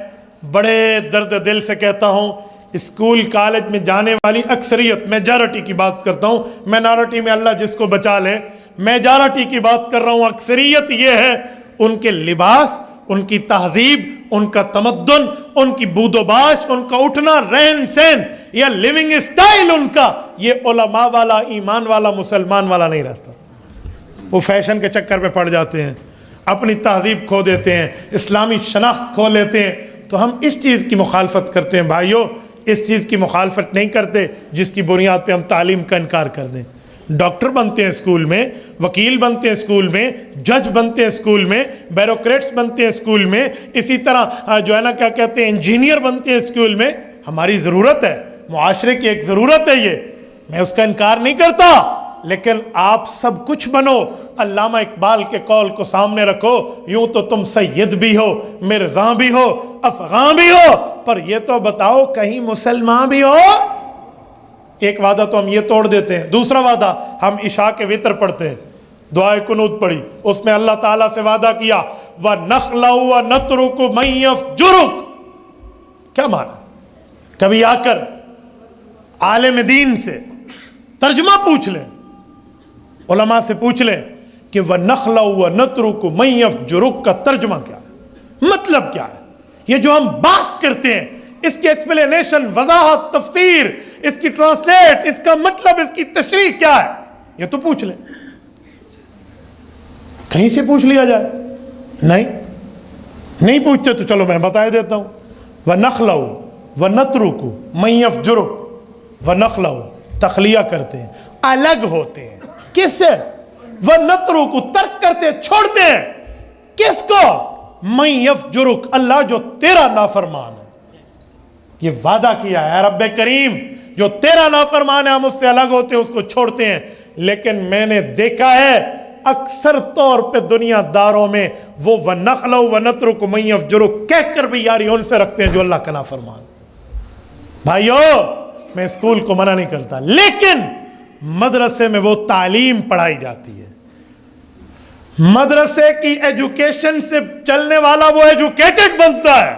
بڑے درد دل سے کہتا ہوں، اسکول کالج میں جانے والی اکثریت، میجارٹی کی بات کرتا ہوں، مینارٹی میں اللہ جس کو بچا لے، میجارٹی کی بات کر رہا ہوں، اکثریت یہ ہے ان کے لباس، ان کی تہذیب، ان کا تمدن، ان کی بود و باش، ان کا اٹھنا، رہن سہن یا لیونگ اسٹائل ان کا، یہ علماء والا، ایمان والا، مسلمان والا نہیں رہتا. وہ فیشن کے چکر میں پڑ جاتے ہیں، اپنی تہذیب کھو دیتے ہیں، اسلامی شناخت کھو لیتے ہیں. تو ہم اس چیز کی مخالفت کرتے ہیں بھائیوں، اس چیز کی مخالفت نہیں کرتے جس کی بنیاد پہ ہم تعلیم کا انکار کر دیں. ڈاکٹر بنتے ہیں اسکول میں، وکیل بنتے ہیں اسکول میں، جج بنتے ہیں اسکول میں، بیوروکریٹس بنتے ہیں اسکول میں، اسی طرح جو ہے نا کیا کہتے ہیں انجینئر بنتے ہیں اسکول میں. ہماری ضرورت ہے، معاشرے کی ایک ضرورت ہے، یہ میں اس کا انکار نہیں کرتا. لیکن آپ سب کچھ بنو، علامہ اقبال کے قول کو سامنے رکھو، یوں تو تم سید بھی ہو، مرزا بھی ہو، افغان بھی ہو، پر یہ تو بتاؤ کہیں مسلمان بھی ہو. ایک وعدہ تو ہم یہ توڑ دیتے ہیں. دوسرا وعدہ، ہم عشاء کے وتر پڑھتے ہیں، دعائے قنوت پڑھی، اس میں اللہ تعالیٰ سے وعدہ کیا وَنَخْلَعُ وَنَتْرُكُ مَن يَفْجُرُكَ. کیا معنی؟ کبھی آ کر عالم دین سے ترجمہ پوچھ لیں، علماء سے پوچھ لیں کہ وَنَخْلَعُ وَنَتْرُكُ مَن يَفْجُرُكَ کا ترجمہ کیا ہے، مطلب کیا ہے. یہ جو ہم بات کرتے ہیں اس کی ایکسپلینیشن، وضاحت، تفسیر، اس کی ٹرانسلیٹ، اس کا مطلب، اس کی تشریح کیا ہے، یہ تو پوچھ لیں. کہیں سے پوچھ لیا جائے؟ نہیں پوچھتے تو چلو میں بتا دیتا ہوں. وَنَخْلَعُ وَنَتْرُكُ مَن يَفْجُرُكَ. وَنَخْلَعُ تخلیہ کرتے ہیں، الگ ہوتے ہیں. کس سے؟ وَنَتْرُكُ ترک کرتے ہیں، چھوڑتے ہیں. کس کو؟ مَن يَفْجُرُكَ اللہ جو تیرا نافرمان ہے. یہ وعدہ کیا ہے رب کریم، جو تیرا نافرمان ہے ہم اس سے الگ ہوتے ہیں، اس کو چھوڑتے ہیں. لیکن میں نے دیکھا ہے اکثر طور پہ دنیا داروں میں وہ وَنَخْلَعُ وَنَتْرُكُ مَن يَفْجُرُكَ کہہ کر بھی یاری ان سے رکھتے ہیں جو اللہ کا نافرمان. بھائیو میں اسکول کو منع نہیں کرتا، لیکن مدرسے میں وہ تعلیم پڑھائی جاتی ہے، مدرسے کی ایجوکیشن سے چلنے والا وہ ایجوکیٹڈ بنتا ہے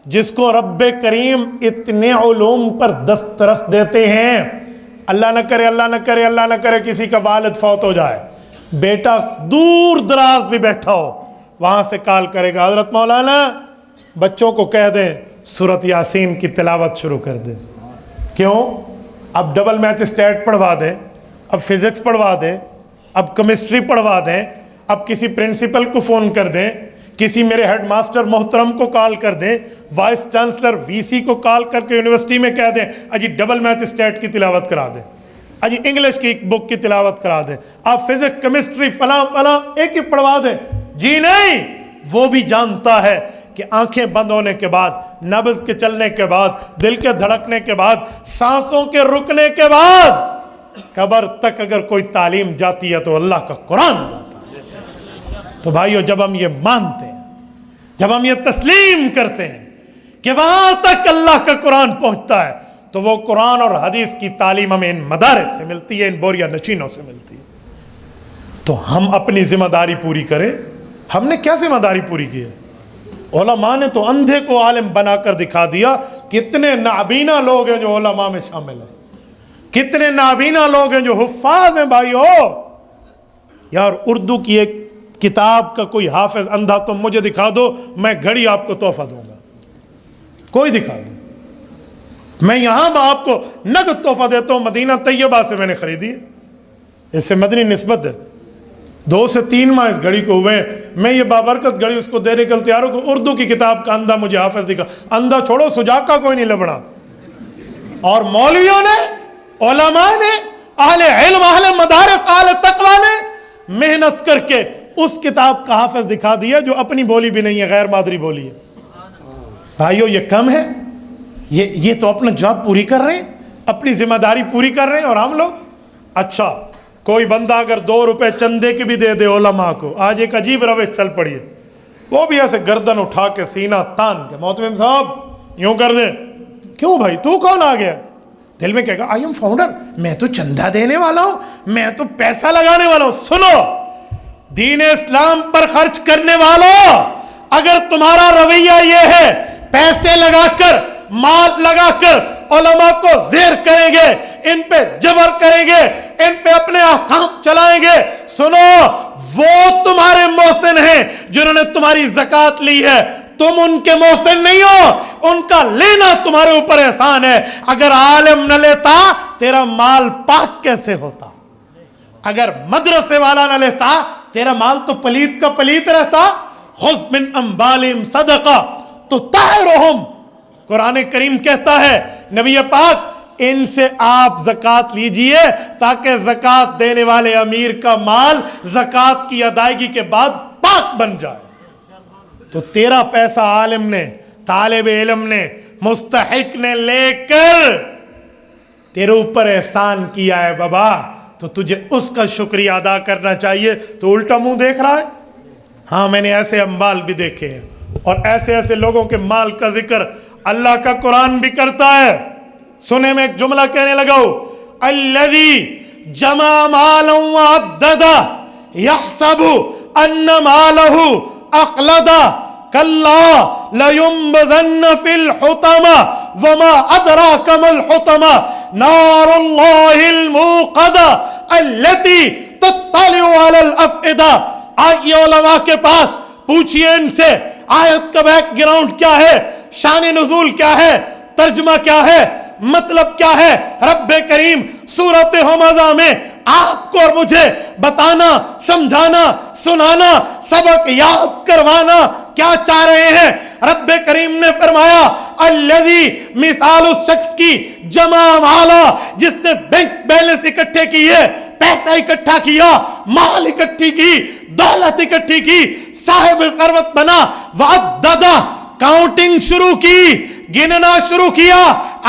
جس کو رب کریم اتنے علوم پر دسترس دیتے ہیں. اللہ نہ کرے، اللہ نہ کرے، اللہ نہ کرے کسی کا والد فوت ہو جائے، بیٹا دور دراز بھی بیٹھا ہو، وہاں سے کال کرے گا حضرت مولانا بچوں کو کہہ دیں سورۃ یاسین کی تلاوت شروع کر دیں. کیوں؟ اب ڈبل میتھ اسٹیٹ پڑھوا دیں، اب فزکس پڑھوا دیں، اب کیمسٹری پڑھوا دیں، اب کسی پرنسپل کو فون کر دیں، کسی میرے ہیڈ ماسٹر محترم کو کال کر دیں، وائس چانسلر وی سی کو کال کر کے یونیورسٹی میں کہہ دیں اجی ڈبل میتھ اسٹیٹ کی تلاوت کرا دیں، اجی انگلش کی بک کی تلاوت کرا دیں، آپ فزکس کیمسٹری فلاں فلاں ایک ایک پڑھوا دیں. جی نہیں، وہ بھی جانتا ہے کہ آنکھیں بند ہونے کے بعد، نبض کے چلنے کے بعد، دل کے دھڑکنے کے بعد، سانسوں کے رکنے کے بعد قبر تک اگر کوئی تعلیم جاتی ہے تو اللہ کا قرآن جاتا ہے. تو بھائیو جب ہم یہ مانتے ہیں، جب ہم یہ تسلیم کرتے ہیں کہ وہاں تک اللہ کا قرآن پہنچتا ہے، تو وہ قرآن اور حدیث کی تعلیم ہمیں ان مدارس سے ملتی ہے، ان بوریا نشینوں سے ملتی ہے. تو ہم اپنی ذمہ داری پوری کریں. ہم نے کیا ذمہ داری پوری کی ہے؟ علماء نے تو اندھے کو عالم بنا کر دکھا دیا. کتنے نابینا لوگ ہیں جو علماء میں شامل ہیں، کتنے نابینا لوگ ہیں جو حفاظ ہیں. بھائیو یار اردو کی ایک کتاب کا کوئی حافظ اندھا تم مجھے دکھا دو، میں گھڑی آپ کو تحفہ دوں گا. کوئی دکھا دو، میں یہاں آپ کو نقد تحفہ دیتا ہوں. مدینہ طیبہ سے میں نے خریدی ہے، اس سے مدنی نسبت ہے. 2 سے 3 ماہ اس گھڑی کو ہوئے ہیں، میں یہ بابرکت گھڑی اس کو دینے کے تیار ہوں کہ اردو کی کتاب کا اندھا مجھے حافظ دکھا. اندھا چھوڑو، سجاکا کوئی نہیں لبڑا. اور مولویوں نے، علماء نے، اہل علم، اہل مدارس، اہل تقوی نے محنت کر کے اس کتاب کا حافظ دکھا دیا جو اپنی بولی بھی نہیں ہے، غیر مادری بولی ہے. بھائیو یہ کم ہے؟ یہ تو اپنا جاب پوری کر رہے ہیں. اپنی ذمہ داری پوری کر رہے ہیں اور ہم لوگ اچھا کوئی بندہ اگر 2 روپے چندے کی بھی دے دے علماء کو، آج ایک عجیب روش چل پڑی ہے، وہ بھی ایسے گردن اٹھا کے سینہ تان کے محترم صاحب یوں کر دیں، کیوں بھائی تو کون آ گیا؟ دل میں کہے گا آئی ایم فاؤنڈر، میں تو چندہ دینے والا ہوں، میں تو پیسہ لگانے والا ہوں۔ سنو دین اسلام پر خرچ کرنے والوں، اگر تمہارا رویہ یہ ہے پیسے لگا کر مال لگا کر علماء کو زیر کریں گے، ان پہ جبر کریں گے، ان پہ اپنے احکام چلائیں گے، سنو وہ تمہارے محسن ہیں جنہوں نے تمہاری زکوٰۃ لی ہے، تم ان کے محسن نہیں ہو، ان کا لینا تمہارے اوپر احسان ہے۔ اگر عالم نہ لیتا تیرا مال پاک کیسے ہوتا؟ اگر مدرسے والا نہ لیتا تیرا مال تو پلیت کا پلیت رہتا۔ خذ من اموالہم صدقہ تطہرہم، قرآن کریم کہتا ہے نبی پاک ان سے آپ زکوٰۃ لیجئے تاکہ زکوٰۃ دینے والے امیر کا مال زکوٰۃ کی ادائیگی کے بعد پاک بن جائے۔ تو تیرا پیسہ عالم نے، طالب علم نے، مستحق نے لے کر تیرے اوپر احسان کیا ہے بابا، تو تجھے اس کا شکریہ ادا کرنا چاہیے۔ تو الٹا منہ دیکھ رہا ہے؟ ہاں میں نے ایسے اموال بھی دیکھے ہیں، اور ایسے ایسے لوگوں کے مال کا ذکر اللہ کا قرآن بھی کرتا ہے۔ سنے میں ایک جملہ کہنے لگا ہوں، الذی جمع مالا وعددا یحسب ان مالہ اخلدا کلا لینبذن فی الحطمہ وما ادراک ما الحطمہ نار اللہ الموقدہ التی تطلع علی الافئدہ۔ آئیے علماء کے پاس پوچھئے ان سے آیت کا بیک گراؤنڈ کیا ہے، شان نزول کیا ہے، ترجمہ کیا ہے، مطلب کیا ہے۔ رب کریم سورۃ ہمزہ میں آپ کو اور مجھے بتانا، سمجھانا، سنانا، سبق یاد کروانا کیا چاہ رہے ہیں۔ رب کریم نے فرمایا الذی، مثال اس شخص کی جمع مالا جس نے بینک بیلنس اکٹھے کیے، پیسہ اکٹھا کیا، مال اکٹھی کی، دولت اکٹھی کی، صاحب ثروت بنا، وعددا کاؤنٹنگ شروع کی، گننا شروع کیا،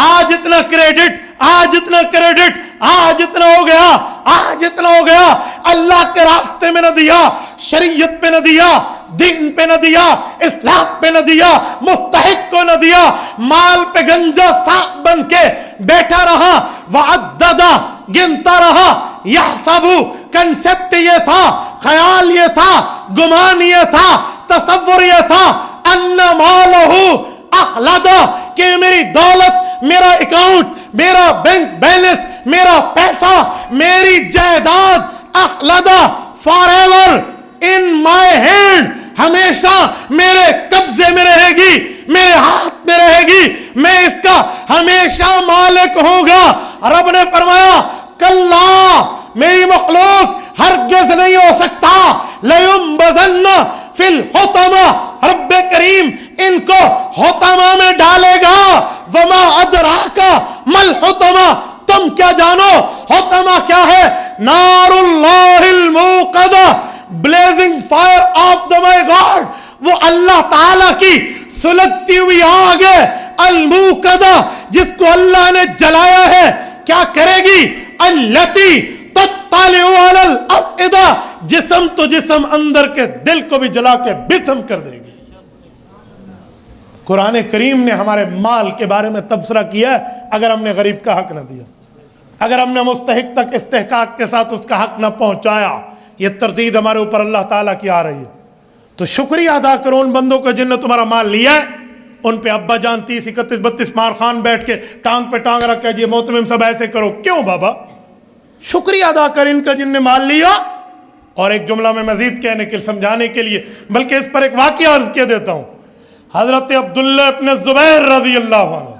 آج اتنا کریڈٹ، آج اتنا کریڈٹ، آج اتنا ہو گیا، آج اتنا ہو گیا۔ اللہ کے راستے میں نہ دیا، شریعت پہ نہ دیا، دین پہ نہ دیا، اسلام پہ نہ دیا، مستحق کو نہ دیا، مال پہ گنجا سانپ بن کے بیٹھا رہا، وعددا گنتا رہا، یحسبو کنسپٹ یہ تھا، خیال یہ تھا، گمان یہ تھا، تصور یہ تھا، ان مالہ اخلدا کہ میری دولت، میرا اکاؤنٹ، میرا بینک بیلنس، میرا پیسہ، میری جائیداد اخلدا for ever in my hand, ہمیشہ میرے قبضے میں رہے گی، میرے ہاتھ میں رہے گی، میں اس کا ہمیشہ مالک ہوں گا۔ رب نے فرمایا کلا، میری مخلوق ہرگز نہیں ہو سکتا، لینبذن فی الحطمہ، رب کریم ان کو حطمہ میں ڈالے گا۔ وما ادراک ما الحطمہ، تم کیا جانو حطمہ کیا ہے؟ نار اللہ الموقدہ، blazing fire of the my God, وہ اللہ تعالیٰ کی سلگتی ہوئی آگ ہے، الموقدہ جس کو اللہ نے جلایا ہے۔ کیا کرے گی؟ التی تطلع علی الافئدہ، جسم تو جسم، اندر کے دل کو بھی جلا کے بسم کر دے گی۔ قرآن کریم نے ہمارے مال کے بارے میں تبصرہ کیا ہے، اگر ہم نے غریب کا حق نہ دیا، اگر ہم نے مستحق تک استحقاق کے ساتھ اس کا حق نہ پہنچایا، یہ تردید ہمارے اوپر اللہ تعالیٰ کی آ رہی ہے۔ تو شکریہ ادا کرو ان بندوں کا جن نے تمہارا مال لیا ہے، ان پہ ابا جان 30 31 32 مار خان بیٹھ کے ٹانگ پہ ٹانگ رکھ کے جی محتمم سب ایسے کرو، کیوں بابا؟ شکریہ ادا کر ان کا جن نے مال لیا۔ اور ایک جملہ میں مزید کہنے کے سمجھانے کے لیے، بلکہ اس پر ایک واقعہ عرض کیا دیتا ہوں۔ حضرت عبداللہ ابن زبیر رضی اللہ عنہ،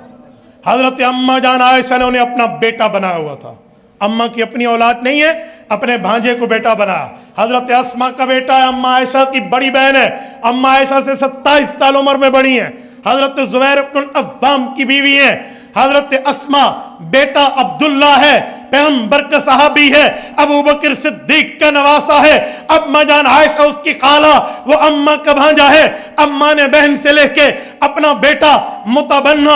حضرت اماں جان عائشہ نے انہیں اپنا بیٹا بنایا ہوا تھا۔ اماں کی اپنی اولاد نہیں ہے، اپنے بھانجے کو بیٹا بنایا۔ حضرت اسماء کا بیٹا ہے، اماں عائشہ کی بڑی بہن ہے، اماں عائشہ سے 27 سال عمر میں بڑی ہیں۔ حضرت زبیر ابن العوام کی بیوی ہیں۔ حضرت اسماء بیٹا عبداللہ ہے، پیغمبر کا صحابی ہے، ابو بکر صدیق کا نواسا ہے۔ اماں جان عائشہ اس کی خالہ، وہ اماں کا بھانجا ہے۔ اماں نے بہن سے لے کے اپنا بیٹا متبنہ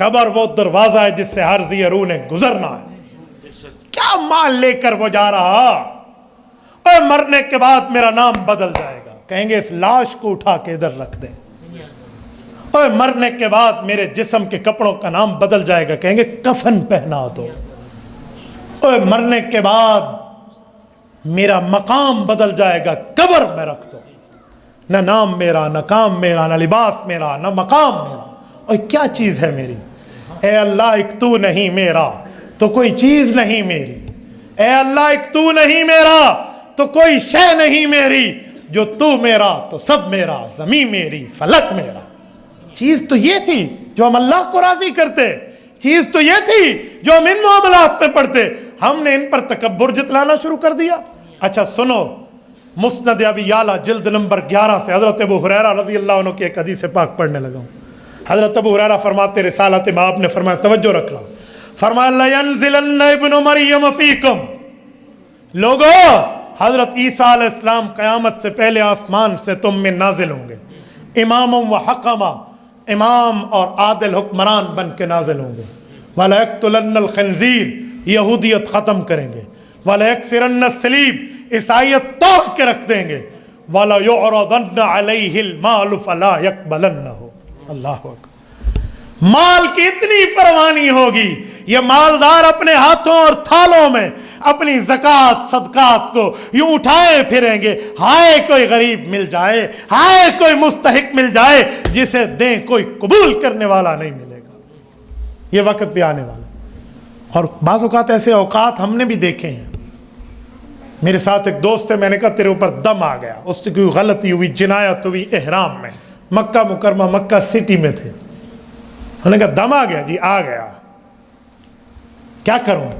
قبر وہ دروازہ ہے جس سے ہر ذی روح نے گزرنا ہے. کیا مال لے کر وہ جا رہا؟ اور مرنے کے بعد میرا نام بدل جائے گا. کہیں گے اس لاش کو اٹھا کے ادھر رکھ دیں. اور مرنے کے بعد میرے جسم کے کپڑوں کا نام بدل جائے گا. کہیں گے کفن پہنا دو. اور مرنے کے بعد میرا مقام بدل جائے گا. قبر میں رکھ دو. نہ نام میرا، نہ کام میرا، نہ لباس میرا، نہ مقام میرا. اور کیا چیز ہے میری؟ اے اللہ ایک تو نہیں میرا تو کوئی چیز نہیں میری. اے اللہ ایک تو نہیں میرا تو کوئی شے نہیں میری. جو تو میرا تو سب میرا، زمین میری، فلک میرا. چیز تو یہ تھی جو ہم اللہ کو راضی کرتے. چیز تو یہ تھی جو ہم ان معاملات میں پڑھتے. ہم نے ان پر تکبر جتلانا شروع کر دیا. اچھا سنو، مسند ابی یعلا جلد نمبر 11 سے حضرت ابو ہریرہ رضی اللہ عنہ کی ایک حدیث پاک پڑھنے لگا ہوں. حضرت ابو ہریرہ فرماتے، رسالت میں آپ نے فرمایا، توجہ رکھنا، فرمایا لَيَنزِلَنَّ ابْنُ مَرْيَمَ فِيكُمْ. لوگو، حضرت عیسیٰ علیہ السلام قیامت سے پہلے آسمان سے تم میں نازل ہوں گے. امام و حکما، امام اور عادل حکمران بن کے نازل ہوں گے. وَلَيَقْتُلَنَّ الْخِنْزِيرَ، یہودیت ختم کریں گے. وَلَيَكْسِرَنَّ الصَّلِيبَ، عیسائیت توڑ کے رکھ دیں گے. وَلَيُعْرَضَنَّ عَلَيْهِ الْمَالُ فَلَا يَقْبَلَنَّهُ. اللہ اکبر. مال کی اتنی فروانی ہوگی، یہ مالدار اپنے ہاتھوں اور تھالوں میں اپنی زکوٰۃ صدقات کو یوں اٹھائے پھریں گے. ہائے کوئی غریب مل جائے، ہائے کوئی مستحق مل جائے، جسے دیں کوئی قبول کرنے والا نہیں ملے گا. یہ وقت بھی آنے والا. اور بعض اوقات ایسے اوقات ہم نے بھی دیکھے ہیں. میرے ساتھ ایک دوست ہے، میں نے کہا تیرے اوپر دم آ گیا. اس سے کوئی غلطی ہوئی، جنایت ہوئی احرام میں، مکہ مکرمہ مکہ سٹی میں تھے. انہوں نے کہا دم آ گیا؟ جی آ گیا. کیا کروں؟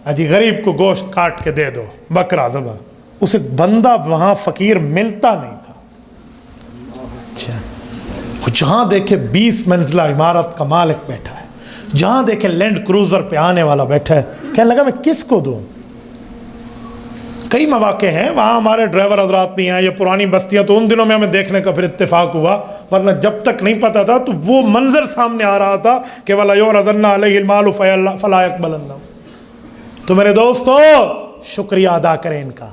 اجی غریب کو گوشت کاٹ کے دے دو، بکرا ذبح. اسے بندہ وہاں فقیر ملتا نہیں تھا. اچھا، جہاں دیکھے 20 منزلہ عمارت کا مالک بیٹھا ہے، جہاں دیکھے لینڈ کروزر پہ آنے والا بیٹھا ہے. کہنے لگا میں کس کو دوں؟ کئی مواقع ہیں وہاں ہمارے ڈرائیور حضرات بھی ہیں، یہ پرانی بستیاں، تو ان دنوں میں ہمیں دیکھنے کا پھر اتفاق ہوا، ورنہ جب تک نہیں پتا تھا تو وہ منظر سامنے آ رہا تھا کہ وَلَا يُعْرَضَنَّ عَلَيْهِ الْمَالُ فَلَا يَقْبَلَنَّهُ. تو میرے دوستو شکریہ ادا کریں ان کا.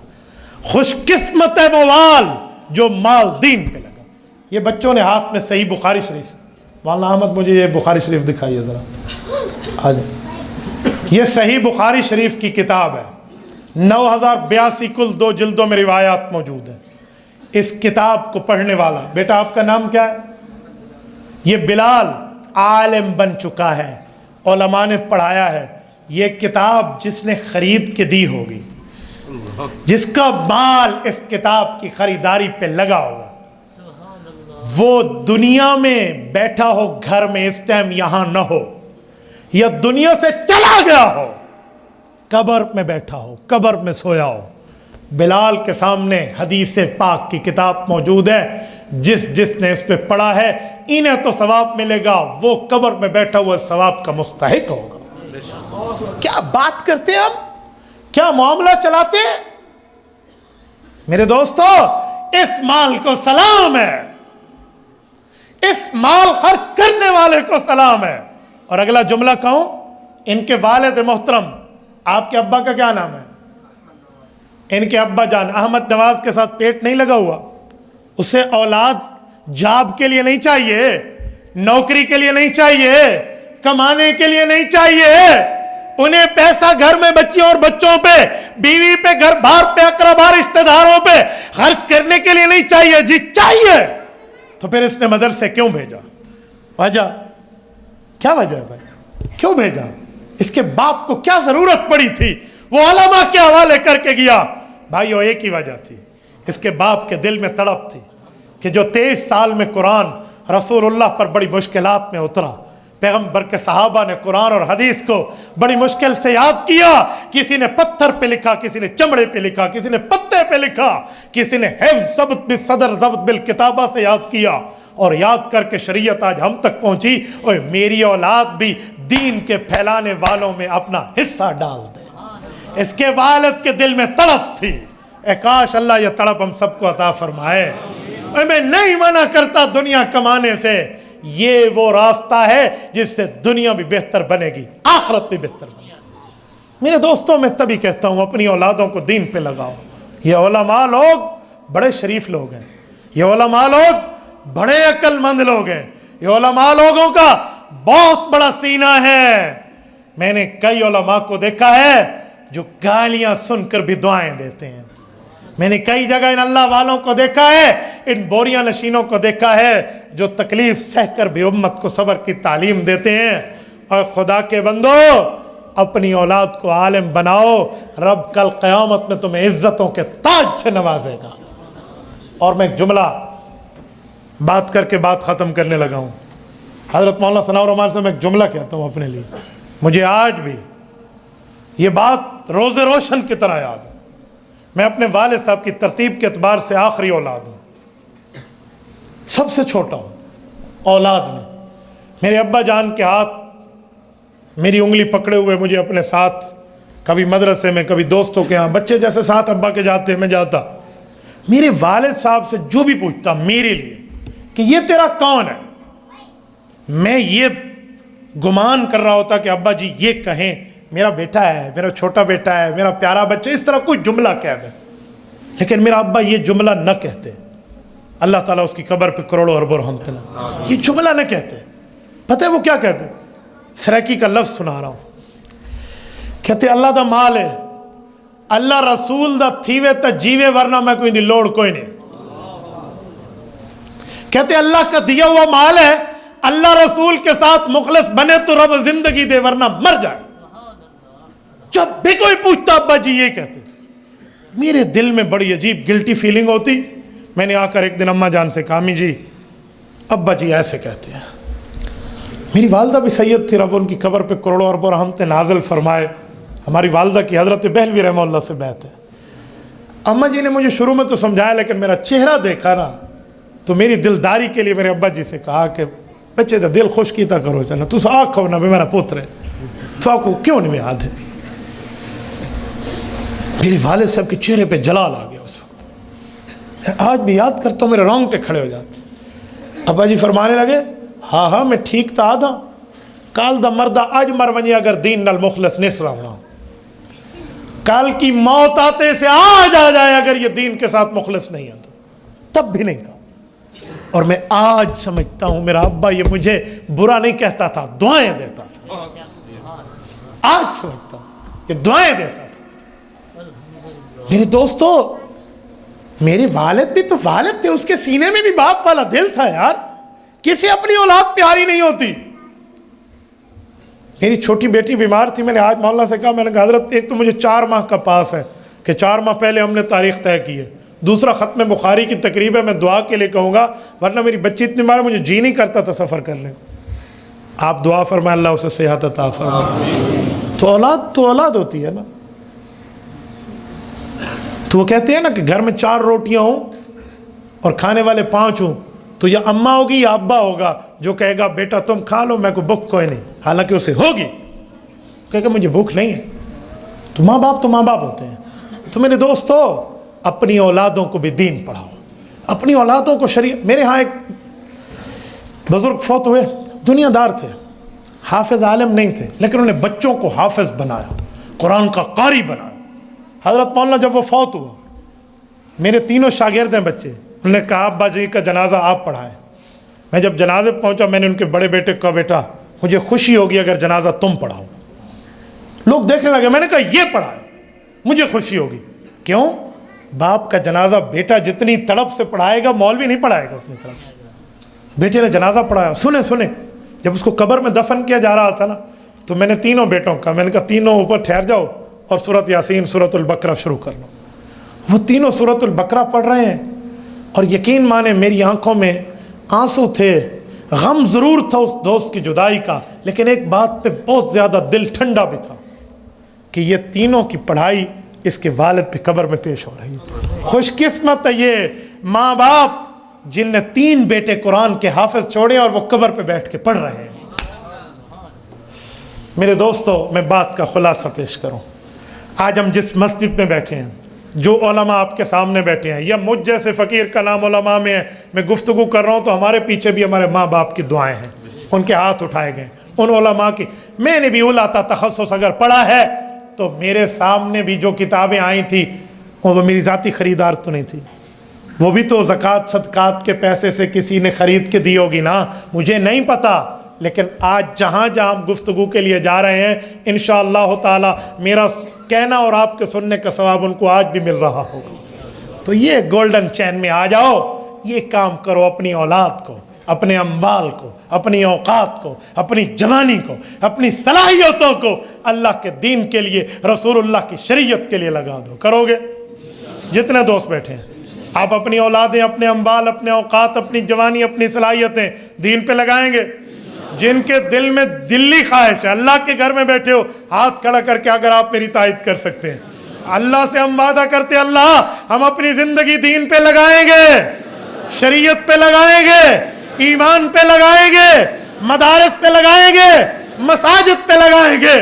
خوش قسمت ہے وہ وال جو مال دین پہ لگا. یہ بچوں نے ہاتھ میں صحیح بخاری شریف، مولانا احمد مجھے یہ بخاری شریف دکھائیے ذرا. یہ صحیح بخاری شریف کی کتاب ہے، 9082 کل 2 جلدوں میں روایات موجود ہیں. اس کتاب کو پڑھنے والا بیٹا، آپ کا نام کیا ہے؟ یہ بلال عالم بن چکا ہے، علماء نے پڑھایا ہے. یہ کتاب جس نے خرید کے دی ہوگی، جس کا مال اس کتاب کی خریداری پہ لگا ہوگا، وہ دنیا میں بیٹھا ہو، گھر میں اس ٹائم یہاں نہ ہو، یا دنیا سے چلا گیا ہو، قبر میں بیٹھا ہو، قبر میں سویا ہو، بلال کے سامنے حدیث پاک کی کتاب موجود ہے. جس نے اس پہ پڑھا ہے انہیں تو ثواب ملے گا، وہ قبر میں بیٹھا ہوا ثواب کا مستحق ہوگا. کیا بات کرتے ہیں ہم، کیا معاملہ چلاتے ہیں میرے دوستو. اس مال کو سلام ہے، اس مال خرچ کرنے والے کو سلام ہے. اور اگلا جملہ کہوں، ان کے والد محترم، آپ کے ابا کا کیا نام ہے؟ ان کے ابا جان احمد نواز کے ساتھ پیٹ نہیں لگا ہوا. اسے اولاد جاب کے لیے نہیں چاہیے، نوکری کے لیے نہیں چاہیے، کمانے کے لیے نہیں چاہیے. انہیں پیسہ گھر میں بچیوں اور بچوں پہ، بیوی پہ، گھر بار پہ، اقربا رشتہ داروں پہ خرچ کرنے کے لیے نہیں چاہیے. جی چاہیے. تو پھر اس نے مدرسے کیوں بھیجا؟ وجہ کیا وجہ ہے بھائی؟ کیوں بھیجا؟ اس کے باپ کو کیا ضرورت پڑی تھی؟ وہ علماء کے حوالے کر کے گیا. بھائیو ایک ہی وجہ تھی، اس کے باپ کے دل میں تڑپ تھی کہ جو 23 سال میں قرآن رسول اللہ پر بڑی مشکلات میں اترا، پیغمبر کے صحابہ نے قرآن اور حدیث کو بڑی مشکل سے یاد کیا. کسی نے پتھر پہ لکھا، کسی نے چمڑے پہ لکھا، کسی نے پتے پہ لکھا، کسی نے حفظ ضبط بالصدر ضبط بالکتابہ سے یاد کیا، اور یاد کر کے شریعت آج ہم تک پہنچی. اور میری اولاد بھی دین کے پھیلانے والوں میں اپنا حصہ ڈال دے. اس کے والد کے دل میں تڑپ تھی. اے کاش اللہ یہ تڑپ ہم سب کو عطا فرمائے. اور میں نہیں منع کرتا دنیا کمانے سے، یہ وہ راستہ ہے جس سے دنیا بھی بہتر بنے گی، آخرت بھی بہتر بنے گی۔ میرے دوستوں، میں تبھی کہتا ہوں اپنی اولادوں کو دین پہ لگاؤ۔ یہ علماء لوگ بڑے شریف لوگ ہیں، یہ علماء لوگ بڑے عقل مند لوگ ہیں، یہ علماء لوگوں کا بہت بڑا سینہ ہے۔ میں نے کئی علماء کو دیکھا ہے جو گالیاں سن کر بھی دعائیں دیتے ہیں۔ میں نے کئی جگہ ان اللہ والوں کو دیکھا ہے، ان بوریاں نشینوں کو دیکھا ہے جو تکلیف سہ کر بھی امت کو صبر کی تعلیم دیتے ہیں۔ اور خدا کے بندو، اپنی اولاد کو عالم بناؤ، رب کل قیامت میں تمہیں عزتوں کے تاج سے نوازے گا۔ اور میں ایک جملہ بات کر کے بات ختم کرنے لگا ہوں۔ حضرت مولانا ثناء الرحمن سے میں ایک جملہ کہتا ہوں اپنے لیے، مجھے آج بھی یہ بات روز روشن کی طرح یاد ہے۔ میں اپنے والد صاحب کی ترتیب کے اعتبار سے آخری اولاد ہوں، سب سے چھوٹا ہوں اولاد میں۔ میرے ابا جان کے ہاتھ میری انگلی پکڑے ہوئے مجھے اپنے ساتھ کبھی مدرسے میں، کبھی دوستوں کے ہاں، بچے جیسے ساتھ ابا کے جاتے میں جاتا۔ میرے والد صاحب سے جو بھی پوچھتا میرے لیے کہ یہ تیرا کون ہے، میں یہ گمان کر رہا ہوتا کہ ابا جی یہ کہیں میرا بیٹا ہے، میرا چھوٹا بیٹا ہے، میرا پیارا بچہ، اس طرح کوئی جملہ کہہ دے۔ لیکن میرا ابا یہ جملہ نہ کہتے، اللہ تعالیٰ اس کی قبر پہ کروڑوں اربوں رحمت اللہ، یہ جملہ نہ کہتے۔ پتہ ہے وہ کیا کہتے؟ سریکی کا لفظ سنا رہا ہوں، کہتے اللہ دا مال ہے، اللہ رسول دا تھیوے تا جیوے، ورنہ میں کوئی دی لوڑ کوئی نہیں۔ کہتے اللہ کا دیا ہوا مال ہے، اللہ رسول کے ساتھ مخلص بنے تو رب زندگی دے، ورنہ مر جائے۔ جب بھی کوئی پوچھتا ابا جی یہ کہتے، میرے دل میں بڑی عجیب گلٹی فیلنگ ہوتی۔ میں نے آ کر ایک دن اماں جان سے کہا، امی جی ابا جی ایسے کہتے ہیں۔ میری والدہ بھی سید تھی، رب ان کی قبر پہ کروڑوں اربوں رحمتیں نازل فرمائے۔ ہماری والدہ کی حضرت بہلوی رحمہ اللہ سے بیعت ہے۔ اماں جی نے مجھے شروع میں تو سمجھایا، لیکن میرا چہرہ دیکھا نا تو میری دلداری کے لیے میرے ابا جی سے کہا کہ بچے دا دل خوش کیتا کرو، چلنا تو آکھو نا بھی میرا پوتر ہے، تو آپ کو کیوں نہیں یاد ہے؟ میرے والد صاحب کے چہرے پہ جلال آ گیا اس وقت، آج بھی یاد کرتا ہوں میرے رونگٹے کھڑے ہو جاتے۔ ابا جی فرمانے لگے، ہاں ہاں میں ٹھیک تا آدھا، کال دا مردہ آج مر ونی اگر دین نال مخلص نہیں سراؤنا، کال کی موت آتے سے آج آ جائے اگر یہ دین کے ساتھ مخلص نہیں آتا، تب بھی نہیں کہا۔ اور میں آج سمجھتا ہوں میرا ابا یہ مجھے برا نہیں کہتا تھا، دعائیں دیتا تھا۔ آج سمجھتا ہوں یہ دعائیں دیتا تھا۔ میرے دوستو، میرے والد بھی تو والد تھے، اس کے سینے میں بھی باپ والا دل تھا یار۔ کسی اپنی اولاد پیاری نہیں ہوتی۔ میری چھوٹی بیٹی بیمار تھی، میں نے آج مولانا سے کہا، میں نے کہا حضرت ایک تو مجھے 4 ماہ کا پاس ہے کہ 4 ماہ پہلے ہم نے تاریخ طے کی ہے، دوسرا ختم بخاری کی تقریب ہے، میں دعا کے لیے کہوں گا، ورنہ میری بچی اتنی بار مجھے جی نہیں کرتا تھا سفر کرنے۔ آپ دعا فرمائے اللہ اسے صحت عطا فرمائے۔ تو اولاد ہوتی ہے نا۔ تو وہ کہتے ہیں نا کہ گھر میں 4 روٹیاں ہوں اور کھانے والے 5 ہوں، تو یا اماں ہوگی یا ابا ہوگا جو کہے گا بیٹا تم کھا لو، میں کو بھوک کوئی نہیں، حالانکہ اسے ہوگی، کہے گا مجھے بھوک نہیں ہے۔ تو ماں باپ ہوتے ہیں۔ تو میرے دوستو، اپنی اولادوں کو بھی دین پڑھاؤ، اپنی اولادوں کو شریعت۔ میرے ہاں ایک بزرگ فوت ہوئے، دنیا دار تھے، حافظ عالم نہیں تھے، لیکن انہوں نے بچوں کو حافظ بنایا، قرآن کا قاری بنایا۔ حضرت مولانا جب وہ فوت ہوا، میرے 3 شاگرد ہیں بچے، انہوں نے کہا ابا جی کا جنازہ آپ پڑھائیں۔ میں جب جنازے پہنچا، میں نے ان کے بڑے بیٹے کو کہا بیٹا مجھے خوشی ہوگی اگر جنازہ تم پڑھاؤ۔ لوگ دیکھنے لگے، میں نے کہا یہ پڑھائے، مجھے خوشی ہوگی۔ کیوں؟ باپ کا جنازہ بیٹا جتنی تڑپ سے پڑھائے گا مولوی نہیں پڑھائے گا اتنی تڑپ سے۔ بیٹے نے جنازہ پڑھایا۔ سنیں جب اس کو قبر میں دفن کیا جا رہا تھا نا، تو میں نے تینوں بیٹوں کا، میں نے کہا تینوں اوپر ٹھہر جاؤ اور سورۃ یاسین سورۃ البقرہ شروع کر لو۔ وہ تینوں سورۃ البقرہ پڑھ رہے ہیں، اور یقین مانے میری آنکھوں میں آنسو تھے۔ غم ضرور تھا اس دوست کی جدائی کا، لیکن ایک بات پہ بہت زیادہ دل ٹھنڈا بھی تھا کہ یہ تینوں کی پڑھائی اس کے والد پہ قبر میں پیش ہو رہی ہے۔ خوش قسمت ہے یہ ماں باپ جن نے 3 بیٹے قرآن کے حافظ چھوڑے اور وہ قبر پہ بیٹھ کے پڑھ رہے ہیں۔ میرے دوستو، میں بات کا خلاصہ پیش کروں۔ آج ہم جس مسجد میں بیٹھے ہیں، جو علماء آپ کے سامنے بیٹھے ہیں یا مجھ جیسے فقیر کا نام علماء میں ہے، میں گفتگو کر رہا ہوں تو ہمارے پیچھے بھی ہمارے ماں باپ کی دعائیں ہیں، ان کے ہاتھ اٹھائے گئے ان علماء کی. میں نے بھی اولیٰ تخصص اگر پڑھا ہے تو میرے سامنے بھی جو کتابیں آئی تھی وہ میری ذاتی خریدار تو نہیں تھی، وہ بھی تو زکوٰۃ صدقات کے پیسے سے کسی نے خرید کے دی ہوگی نا، مجھے نہیں پتہ. لیکن آج جہاں جہاں ہم گفتگو کے لیے جا رہے ہیں انشاءاللہ تعالی میرا کہنا اور آپ کے سننے کا ثواب ان کو آج بھی مل رہا ہوگا. تو یہ گولڈن چین میں آ جاؤ، یہ کام کرو، اپنی اولاد کو، اپنے اموال کو، اپنی اوقات کو، اپنی جوانی کو، اپنی صلاحیتوں کو اللہ کے دین کے لیے، رسول اللہ کی شریعت کے لیے لگا دو. کرو گے؟ جتنے دوست بیٹھے ہیں آپ اپنی اولادیں، اپنے اموال، اپنے اوقات، اپنی جوانی، اپنی صلاحیتیں دین پہ لگائیں گے؟ جن کے دل میں دلی خواہش ہے، اللہ کے گھر میں بیٹھے ہو، ہاتھ کھڑا کر کے اگر آپ میری تائید کر سکتے ہیں. اللہ سے ہم وعدہ کرتے ہیں اللہ ہم اپنی زندگی دین پہ لگائیں گے، شریعت پہ لگائیں گے، ایمان پہ لگائیں گے، مدارس پہ لگائیں گے، مساجد پہ لگائیں گے،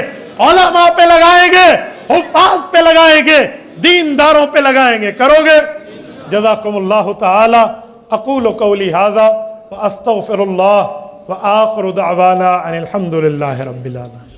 علماء پہ لگائیں گے، حفاظ پہ لگائیں گے، دینداروں پہ لگائیں گے. کرو گے؟ جزاکم اللہ تعالی. اقول قولی ھذا واستغفر اللہ وآخر دعوانا ان الحمد للہ رب العالمین.